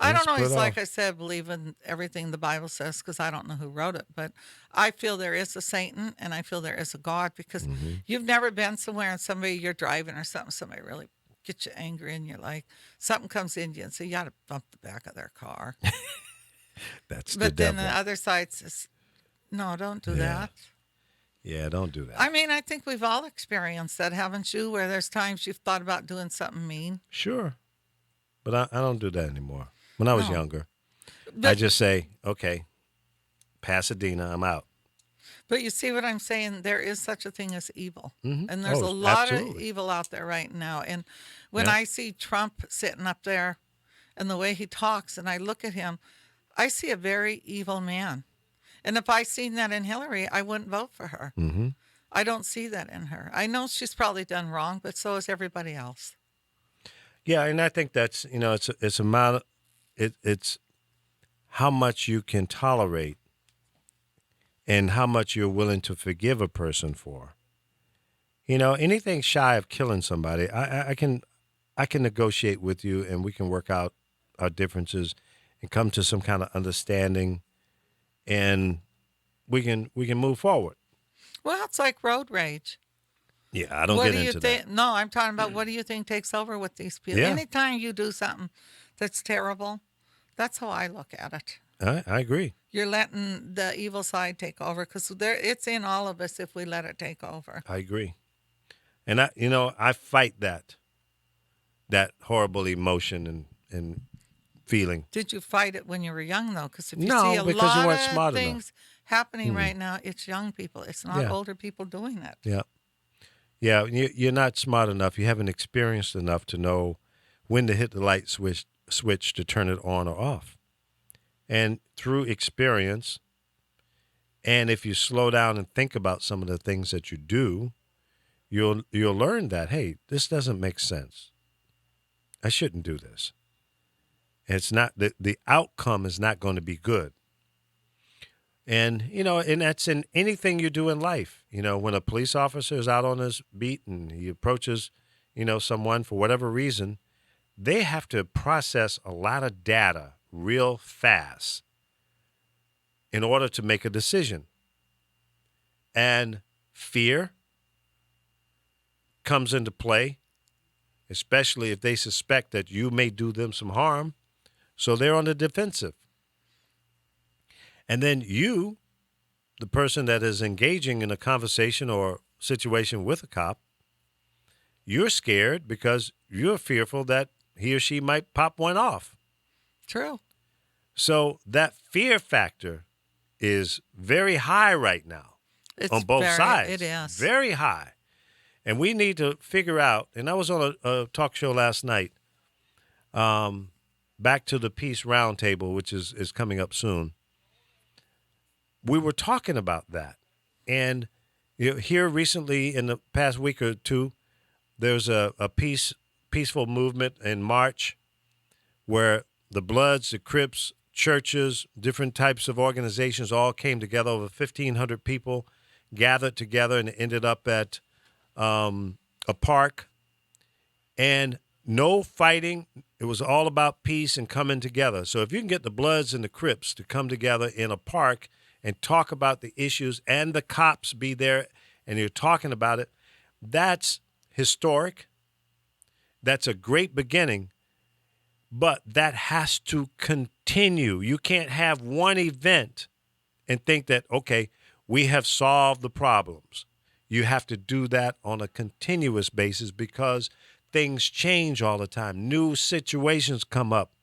I don't He's always, split like off. I said, believe in everything the Bible says, because I don't know who wrote it. But I feel there is a Satan, and I feel there is a God, because you've never been somewhere and you're driving or somebody really gets you angry, and you're like, something comes in you and so you got to bump the back of their car. That's the But then devil. the other side says, no, don't do that. Yeah, don't do that. I mean, I think we've all experienced that, haven't you? Where there's times you've thought about doing something mean. Sure. But I don't do that anymore. When I was No. younger, But- I just say, okay, Pasadena, I'm out. But you see what I'm saying? There is such a thing as evil. Mhm. And there's Oh, a lot of absolutely. evil out there right now. And when Yeah. I see Trump sitting up there and the way he talks, and I look at him, I see a very evil man. And if I seen that in Hillary, I wouldn't vote for her. Mm-hmm. I don't see that in her. I know she's probably done wrong, but so is everybody else. Yeah, and I think that's, it's amount. It's how much you can tolerate and how much you're willing to forgive a person for. Anything shy of killing somebody, I can negotiate with you, and we can work out our differences and come to some kind of understanding, and we can move forward. Well, it's like road rage. Yeah, I don't What get do you into think? that. No, I'm talking about what do you think takes over with these people? Yeah. Anytime you do something that's terrible, that's how I look at it. I agree. You're letting the evil side take over, because it's in all of us if we let it take over. I agree. And I fight that horrible emotion and feeling. Did you fight it when you were young, though? Because if you No, see a because you lot weren't of smart enough. things happening right now, it's young people. It's not Yeah. older people doing it. Yeah. Yeah, you're not smart enough. You haven't experienced enough to know when to hit the light switch to turn it on or off. And through experience, and if you slow down and think about some of the things that you do, you'll learn that, hey, this doesn't make sense. I shouldn't do this. It's not the outcome is not going to be good. And, and that's in anything you do in life. When a police officer is out on his beat and he approaches, someone for whatever reason, they have to process a lot of data real fast in order to make a decision. And fear comes into play, especially if they suspect that you may do them some harm. So they're on the defensive. And then you, the person that is engaging in a conversation or situation with a cop, you're scared because you're fearful that he or she might pop one off. True. So that fear factor is very high right now on both sides. It is. Very high. And we need to figure out, and I was on a talk show last night, back to the Peace Roundtable, which is coming up soon. We were talking about that. And here recently in the past week or two, there's a peaceful movement in March where the Bloods, the Crips, churches, different types of organizations all came together. Over 1,500 people gathered together and ended up at a park. And no fighting. It was all about peace and coming together. So if you can get the Bloods and the Crips to come together in a park and talk about the issues and the cops be there and you're talking about it, that's historic. That's a great beginning, but that has to continue. You can't have one event and think that, okay, we have solved the problems. You have to do that on a continuous basis because things change all the time. New situations come up,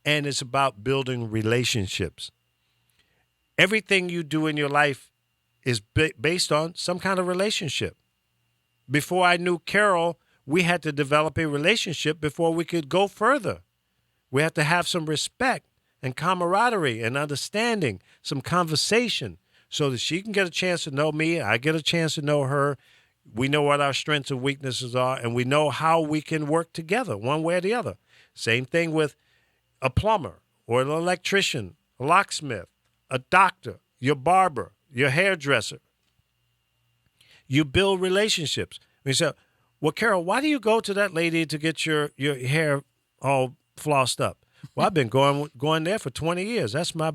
and it's about building relationships. Everything you do in your life is based on some kind of relationship. Before I knew Carol, we had to develop a relationship before we could go further. We had to have some respect and camaraderie and understanding, some conversation, so that she can get a chance to know me, I get a chance to know her. We know what our strengths and weaknesses are, and we know how we can work together one way or the other. Same thing with a plumber or an electrician, a locksmith, a doctor, your barber, your hairdresser. You build relationships. We say, well, Carol, why do you go to that lady to get your hair all flossed up? Well, I've been going there for 20 years. That's my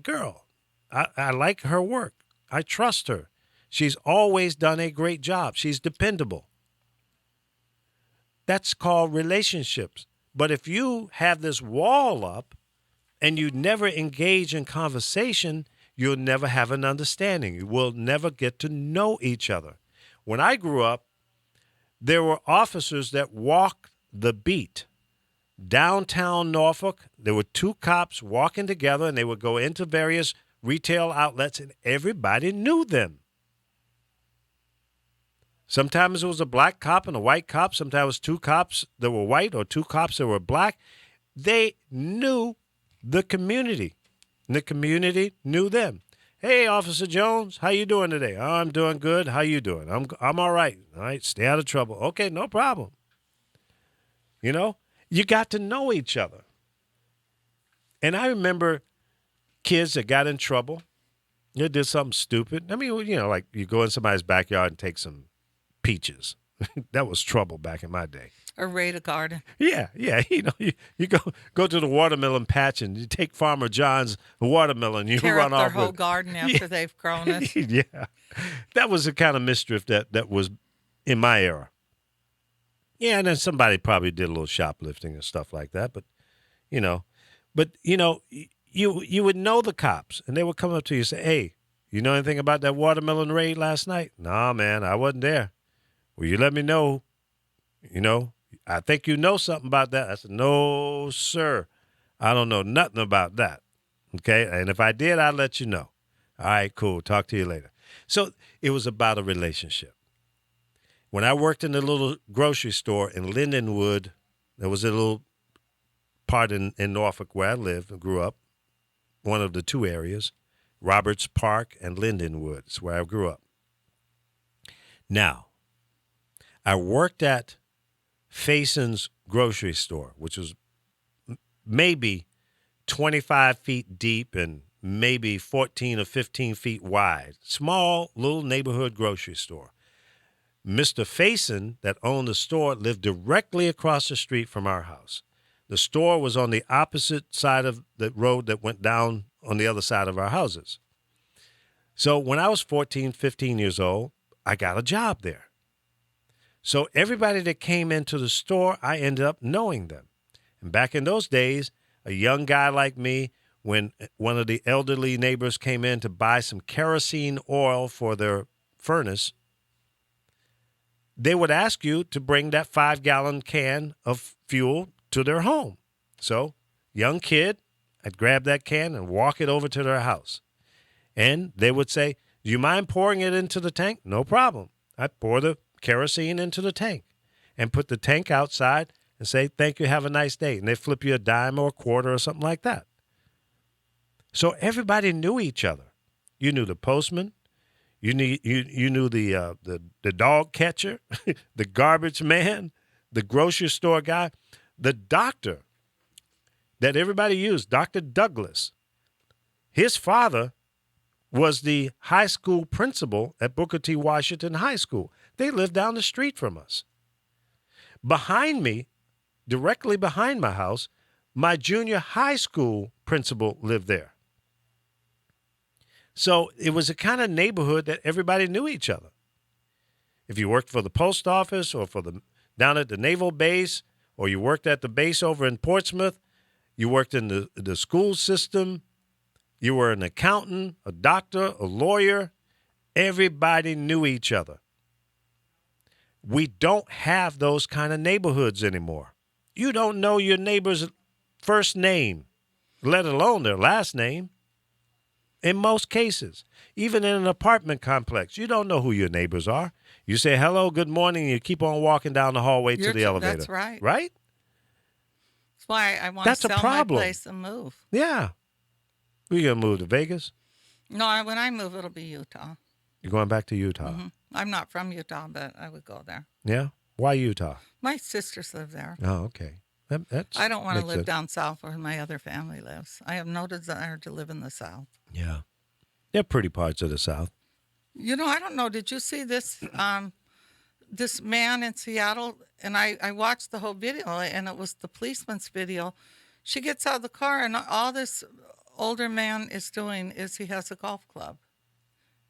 girl. I like her work. I trust her. She's always done a great job. She's dependable. That's called relationships. But if you have this wall up and you never engage in conversation, you'll never have an understanding. You will never get to know each other. When I grew up, there were officers that walked the beat. Downtown Norfolk, there were two cops walking together, and they would go into various retail outlets, and everybody knew them. Sometimes it was a black cop and a white cop. Sometimes it was two cops that were white or two cops that were black. They knew the community, and the community knew them. Hey, Officer Jones, how you doing today? Oh, I'm doing good. How you doing? I'm all right. All right, stay out of trouble. Okay, no problem. You know, you got to know each other. And I remember kids that got in trouble. They did something stupid. I mean, you know, like you go in somebody's backyard and take some peaches. That was trouble back in my day. Or raid a garden. Yeah. You know, you go to the watermelon patch and you take Farmer John's watermelon. You tear run up their off whole with, garden after they've grown it. Yeah, that was the kind of mischief that was in my era. Yeah, and then somebody probably did a little shoplifting and stuff like that. But you know, you would know the cops, and they would come up to you and say, "Hey, you know anything about that watermelon raid last night?" "Nah, man, I wasn't there." "Will you let me know? You know, I think you know something about that." I said, "No, sir. I don't know nothing about that." Okay, and if I did, I'd let you know. All right, cool. Talk to you later. So it was about a relationship. When I worked in the little grocery store in Lindenwood, there was a little part in Norfolk where I lived and grew up, one of the two areas, Roberts Park and Lindenwood is where I grew up. Now, I worked at Faison's grocery store, which was maybe 25 feet deep and maybe 14 or 15 feet wide. Small little neighborhood grocery store. Mr. Faison, that owned the store, lived directly across the street from our house. The store was on the opposite side of the road that went down on the other side of our houses. So when I was 14, 15 years old, I got a job there. So everybody that came into the store, I ended up knowing them. And back in those days, a young guy like me, when one of the elderly neighbors came in to buy some kerosene oil for their furnace, they would ask you to bring that 5-gallon can of fuel to their home. So, young kid, I'd grab that can and walk it over to their house. And they would say, do you mind pouring it into the tank? No problem. I'd pour the kerosene into the tank and put the tank outside and say, thank you, have a nice day. And they'd flip you a dime or a quarter or something like that. So everybody knew each other. You knew the postman. You knew the dog catcher, the garbage man, the grocery store guy, the doctor that everybody used, Dr. Douglas. His father was the high school principal at Booker T. Washington High School. They lived down the street from us. Behind me, directly behind my house, my junior high school principal lived there. So it was a kind of neighborhood that everybody knew each other. If you worked for the post office or down at the naval base, or you worked at the base over in Portsmouth, you worked in the school system, you were an accountant, a doctor, a lawyer, everybody knew each other. We don't have those kind of neighborhoods anymore. You don't know your neighbor's first name, let alone their last name. In most cases, even in an apartment complex, you don't know who your neighbors are. You say, hello, good morning, and you keep on walking down the hallway to the elevator. That's right. Right? That's why I want to sell my place and move. Yeah. We're going to move to Vegas? No, when I move, it'll be Utah. You're going back to Utah? Mm-hmm. I'm not from Utah, but I would go there. Yeah? Why Utah? My sisters live there. Oh, okay. I don't want to live down south where my other family lives. I have no desire to live in the South. Yeah. They're pretty parts of the South. You know, I don't know. Did you see this this man in Seattle? And I watched the whole video, and it was the policeman's video. She gets out of the car, and all this older man is doing is he has a golf club.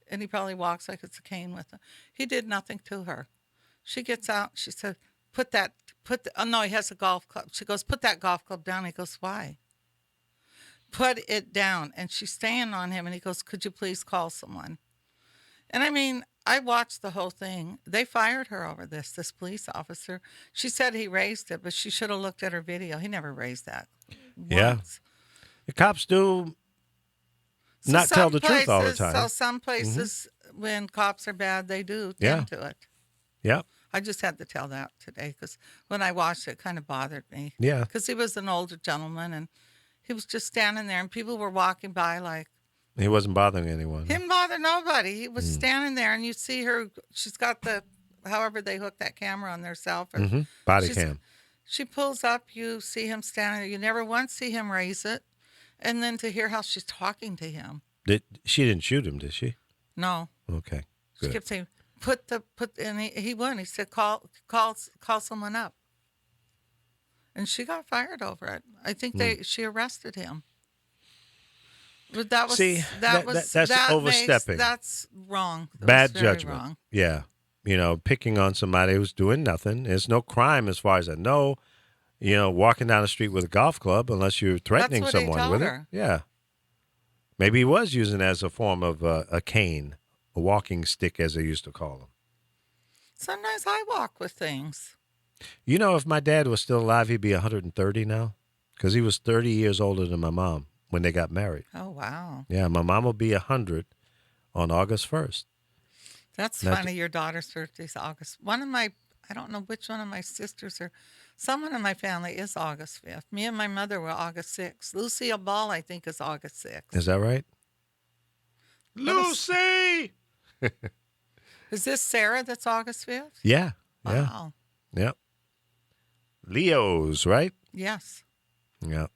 And he probably walks like it's a cane with him. He did nothing to her. She gets out. She said, oh, no, he has a golf club. She goes, put that golf club down. He goes, why? Put it down. And she's staying on him. And he goes, could you please call someone? And I mean, I watched the whole thing. They fired her over this police officer. She said he raised it, but she should have looked at her video. He never raised that. Yeah. Once. The cops do not tell the truth all the time. So some places, when cops are bad, they do tend to it. Yeah. I just had to tell that today because when I watched it, it kind of bothered me. Yeah. Because he was an older gentleman, and he was just standing there, and people were walking by like. He wasn't bothering anyone. He didn't bother nobody. He was standing there, and you see her. She's got however they hook that camera on themselves. Body cam. She pulls up. You see him standing there. You never once see him raise it. And then to hear how she's talking to him. She didn't shoot him, did she? No. Okay. Good. She kept saying, and he wouldn't. He said, call someone up. And she got fired over it. I think she arrested him. But that was that's overstepping. That's wrong. Bad judgment. Wrong. Yeah. You know, picking on somebody who's doing nothing. There's no crime as far as I know. You know, walking down the street with a golf club unless you're threatening someone with it. Yeah. Maybe he was using it as a form of a cane, a walking stick, as they used to call them. Sometimes I walk with things. You know, if my dad was still alive, he'd be 130 now because he was 30 years older than my mom when they got married. Oh, wow. Yeah, my mom will be 100 on August 1st. That's funny. Your daughter's birthday's August. I don't know which one of my sisters or someone in my family is August 5th. Me and my mother were August 6th. Lucille Ball, I think, is August 6th. Is that right? Lucy! Is this Sarah that's August 5th? Yeah. Wow. Yeah. Yep. Leo's, right? Yes. Yeah.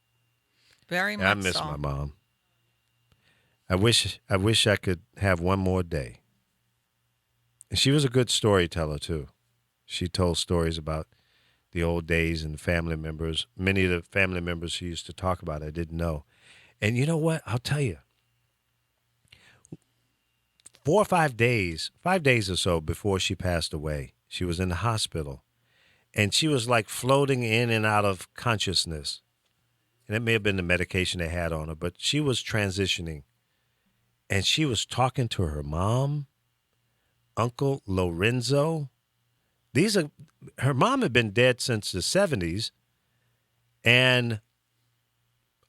Very much I miss my mom. I wish I could have one more day. And she was a good storyteller, too. She told stories about the old days and the family members. Many of the family members she used to talk about I didn't know. And you know what? I'll tell you. 4 or 5 days, 5 days or so before she passed away, she was in the hospital. And she was like floating in and out of consciousness. And it may have been the medication they had on her, but she was transitioning. And she was talking to her mom, Uncle Lorenzo, her mom had been dead since the 70s, and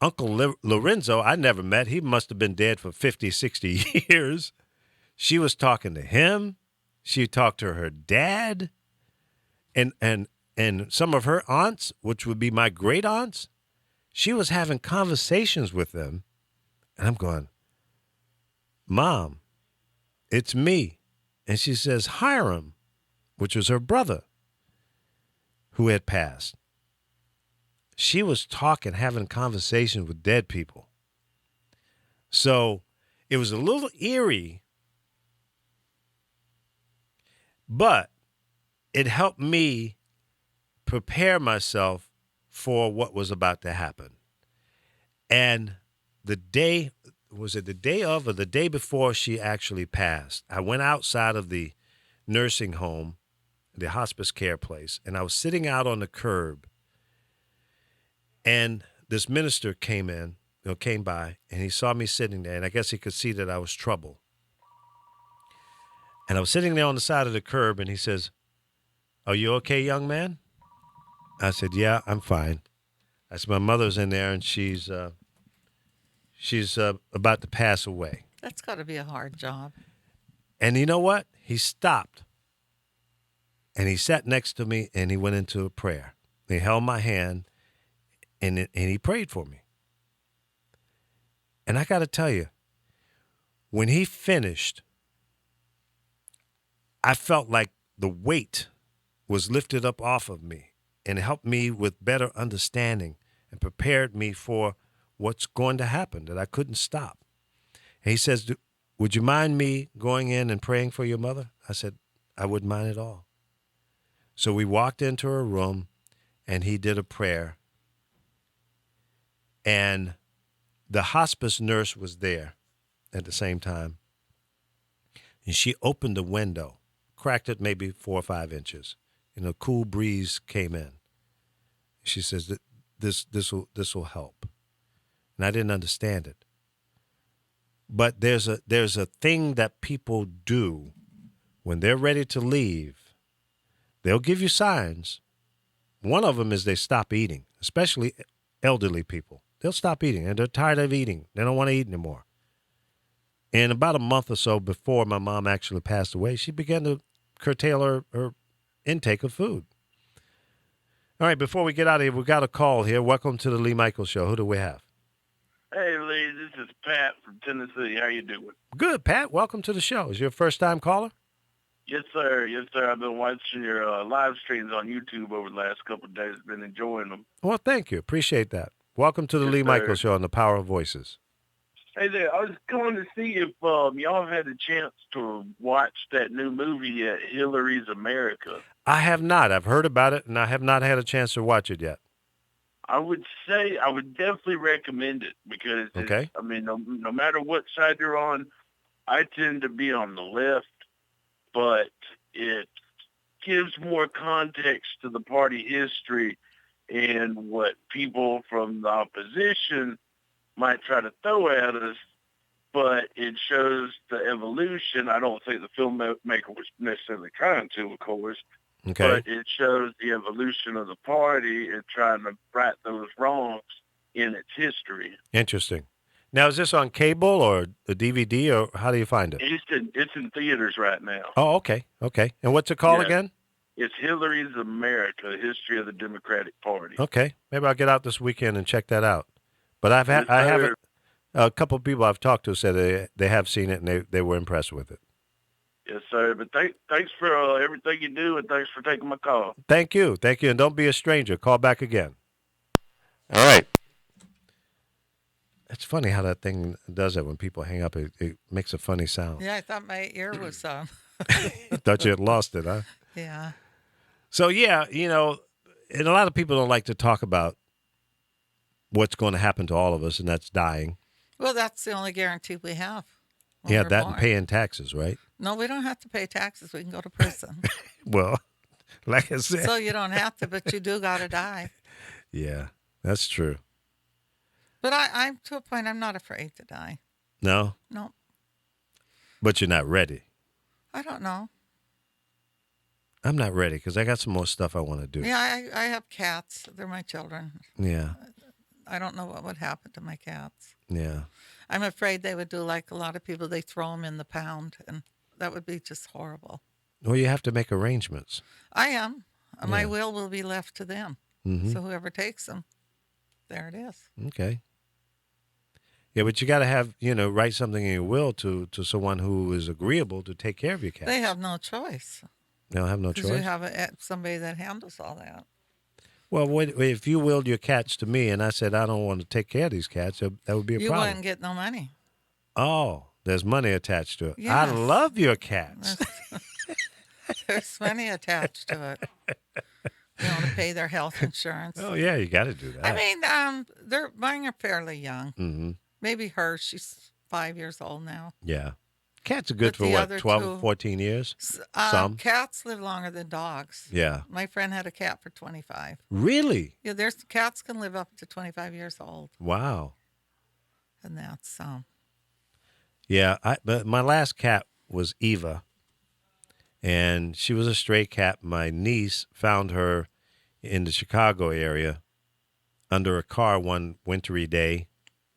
Uncle Lorenzo, I never met. He must have been dead for 50, 60 years. She was talking to him. She talked to her dad and some of her aunts, which would be my great aunts. She was having conversations with them. And I'm going, Mom, it's me. And she says, Hiram, which was her brother who had passed. She was talking, having conversations with dead people. So it was a little eerie, but it helped me prepare myself for what was about to happen. And the day, was it the day of or the day before she actually passed, I went outside of the nursing home, the hospice care place, and I was sitting out on the curb. And this minister came by, and he saw me sitting there, and I guess he could see that I was troubled. And I was sitting there on the side of the curb, and he says, "Are you okay, young man?" I said, "Yeah, I'm fine." I said, "My mother's in there, and she's about to pass away." That's got to be a hard job. And you know what? He stopped, and he sat next to me, and he went into a prayer. He held my hand, and he prayed for me. And I got to tell you, when he finished, I felt like the weight was lifted up off of me, and it helped me with better understanding and prepared me for what's going to happen, that I couldn't stop. And he says, "Would you mind me going in and praying for your mother?" I said, "I wouldn't mind at all." So we walked into her room, and he did a prayer. And the hospice nurse was there at the same time. And she opened the window, cracked it maybe 4 or 5 inches, and a cool breeze came in. She says, this will help. And I didn't understand it. But there's a thing that people do when they're ready to leave. They'll give you signs. One of them is they stop eating, especially elderly people. They'll stop eating, and they're tired of eating. They don't want to eat anymore. And about a month or so before my mom actually passed away, she began to curtail her intake of food. All right, before we get out of here, we got a call here. Welcome to the Lee Michaels Show. Who do we have? Hey, Lee, this is Pat from Tennessee. How you doing? Good, Pat. Welcome to the show. Is your first-time caller? Yes, sir. Yes, sir. I've been watching your live streams on YouTube over the last couple of days. Been enjoying them. Well, thank you. Appreciate that. Welcome to the Lee Michaels Show on the Power of Voices. Hey there. I was calling to see if y'all have had a chance to watch that new movie yet, Hillary's America. I have not. I've heard about it, and I have not had a chance to watch it yet. I would definitely recommend it because, okay. I mean, no matter what side you're on, I tend to be on the left, but it gives more context to the party history and what people from the opposition might try to throw at us, but it shows the evolution. I don't think the filmmaker was necessarily trying to, of course, but it shows the evolution of the party and trying to right those wrongs in its history. Interesting. Now, is this on cable or the DVD, or how do you find it? It's in theaters right now. Oh, okay. Okay. And what's it called again? It's Hillary's America, the history of the Democratic Party. Okay. Maybe I'll get out this weekend and check that out. But I have a couple of people I've talked to said they have seen it and they were impressed with it. Yes, sir. But thanks for everything you do, and thanks for taking my call. Thank you. Thank you. And don't be a stranger. Call back again. All right. It's funny how that thing does that when people hang up. It makes a funny sound. Yeah, I thought my ear was I thought you had lost it, huh? Yeah. So, yeah, and a lot of people don't like to talk about what's going to happen to all of us, and that's dying. Well, that's the only guarantee we have. Yeah, that born. And paying taxes, right? No, we don't have to pay taxes. We can go to prison. Well, like I said. So you don't have to, but you do got to die. Yeah, that's true. But I'm to a point, I'm not afraid to die. No? No. But you're not ready? I don't know. I'm not ready because I got some more stuff I want to do. Yeah, I have cats. They're my children. Yeah. I don't know what would happen to my cats. Yeah. I'm afraid they would do like a lot of people. They throw them in the pound, and that would be just horrible. Well, you have to make arrangements. I am. My Yeah. will be left to them. Mm-hmm. So whoever takes them, there it is. Okay. Yeah, but you got to have, write something in your will to someone who is agreeable to take care of your cats. They have no choice. They don't have no Because choice. you have somebody that handles all that. Well, if you willed your cats to me and I said I don't want to take care of these cats, that would be a You problem. wouldn't get no money. Oh, there's money attached to it. Yes. I love your cats. There's money attached to it. To pay their health insurance. Oh, yeah, you got to do that. I mean, mine are fairly young. Mm-hmm. Maybe her, she's 5 years old now. Yeah. Cats are good But for the what, other 12, two- 14 years? Some? Cats live longer than dogs. Yeah. My friend had a cat for 25. Really? Yeah, there's cats can live up to 25 years old. Wow. And that's Yeah, but my last cat was Eva, and she was a stray cat. My niece found her in the Chicago area under a car one wintry day,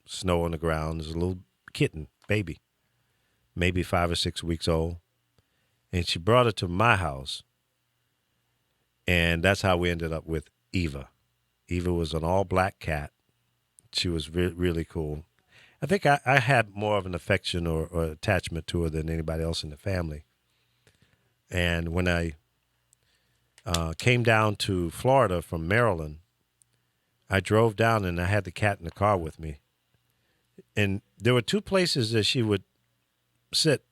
snow on the ground. There's a little kitten, baby, maybe 5 or 6 weeks old, and she brought her to my house, and that's how we ended up with Eva. Eva was an all-black cat. She was really cool. I think I had more of an affection or attachment to her than anybody else in the family. And when I came down to Florida from Maryland, I drove down and I had the cat in the car with me. And there were two places that she would sit.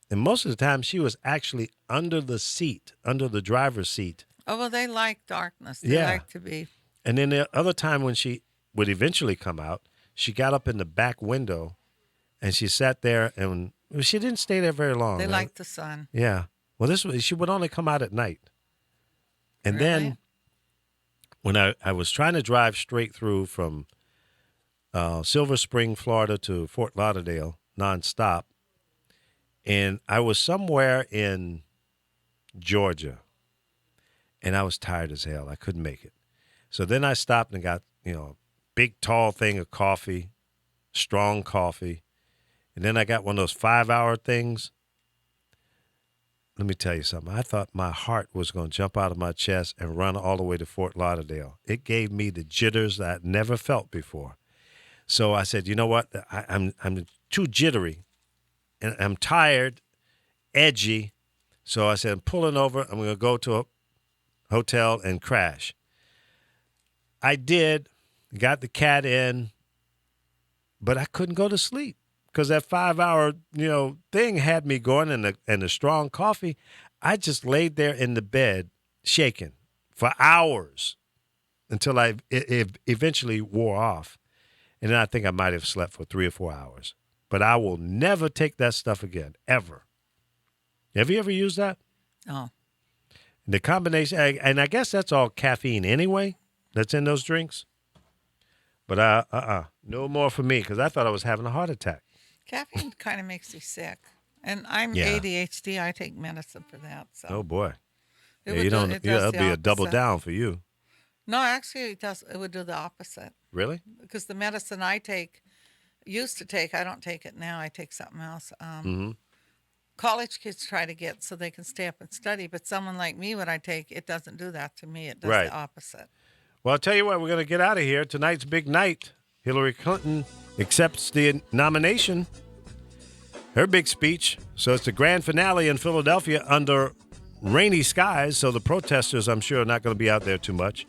And most of the time she was actually under the seat, under the driver's seat. Oh, well, they like darkness. They like to be. And then the other time when she would eventually come out, she got up in the back window and she sat there, and she didn't stay there very long. They like the sun. Yeah. Well, she would only come out at night. And then when I was trying to drive straight through from Silver Spring, Florida to Fort Lauderdale nonstop, and I was somewhere in Georgia, and I was tired as hell. I couldn't make it. So then I stopped and got, a big, tall thing of coffee, strong coffee. And then I got one of those 5-hour things. Let me tell you something. I thought my heart was going to jump out of my chest and run all the way to Fort Lauderdale. It gave me the jitters that I'd never felt before. So I said, you know what? I'm too jittery, and I'm tired, edgy. So I said, I'm pulling over. I'm going to go to a hotel and crash. I did, got the cat in, but I couldn't go to sleep because that 5-hour, thing had me going, and the strong coffee. I just laid there in the bed shaking for hours until it eventually wore off. And then I think I might have slept for 3 or 4 hours. But I will never take that stuff again, ever. Have you ever used that? Oh. The combination, and I guess that's all caffeine anyway that's in those drinks. But no more for me, because I thought I was having a heart attack. Caffeine kind of makes you sick. And I'm Yeah. ADHD. I take medicine for that. So. Oh, boy. It Yeah, would do- it does that'll the be a double opposite. down for you. No, actually, it would do the opposite. Really? Because the medicine I used to take, I don't take it now. I take something else. Mm-hmm. College kids try to get so they can stay up and study, but someone like me, what I take, it doesn't do that to me. It does Right. the opposite. Well, I'll tell you what, we're going to get out of here. Tonight's big night. Hillary Clinton accepts the nomination, her big speech. So it's the grand finale in Philadelphia under rainy skies. So the protesters, I'm sure, are not going to be out there too much.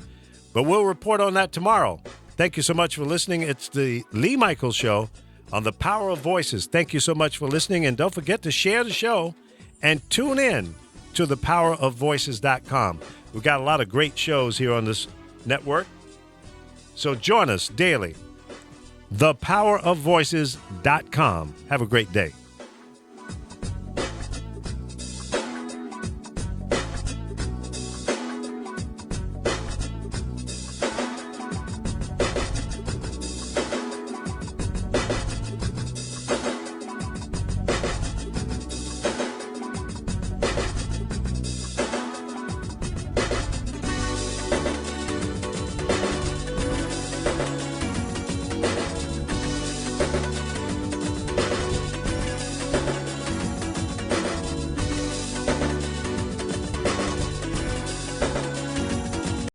But we'll report on that tomorrow. Thank you so much for listening. It's the Lee Michaels Show on the Power of Voices. Thank you so much for listening. And don't forget to share the show and tune in to thepowerofvoices.com. We've got a lot of great shows here on this network. So join us daily. Thepowerofvoices.com. Have a great day.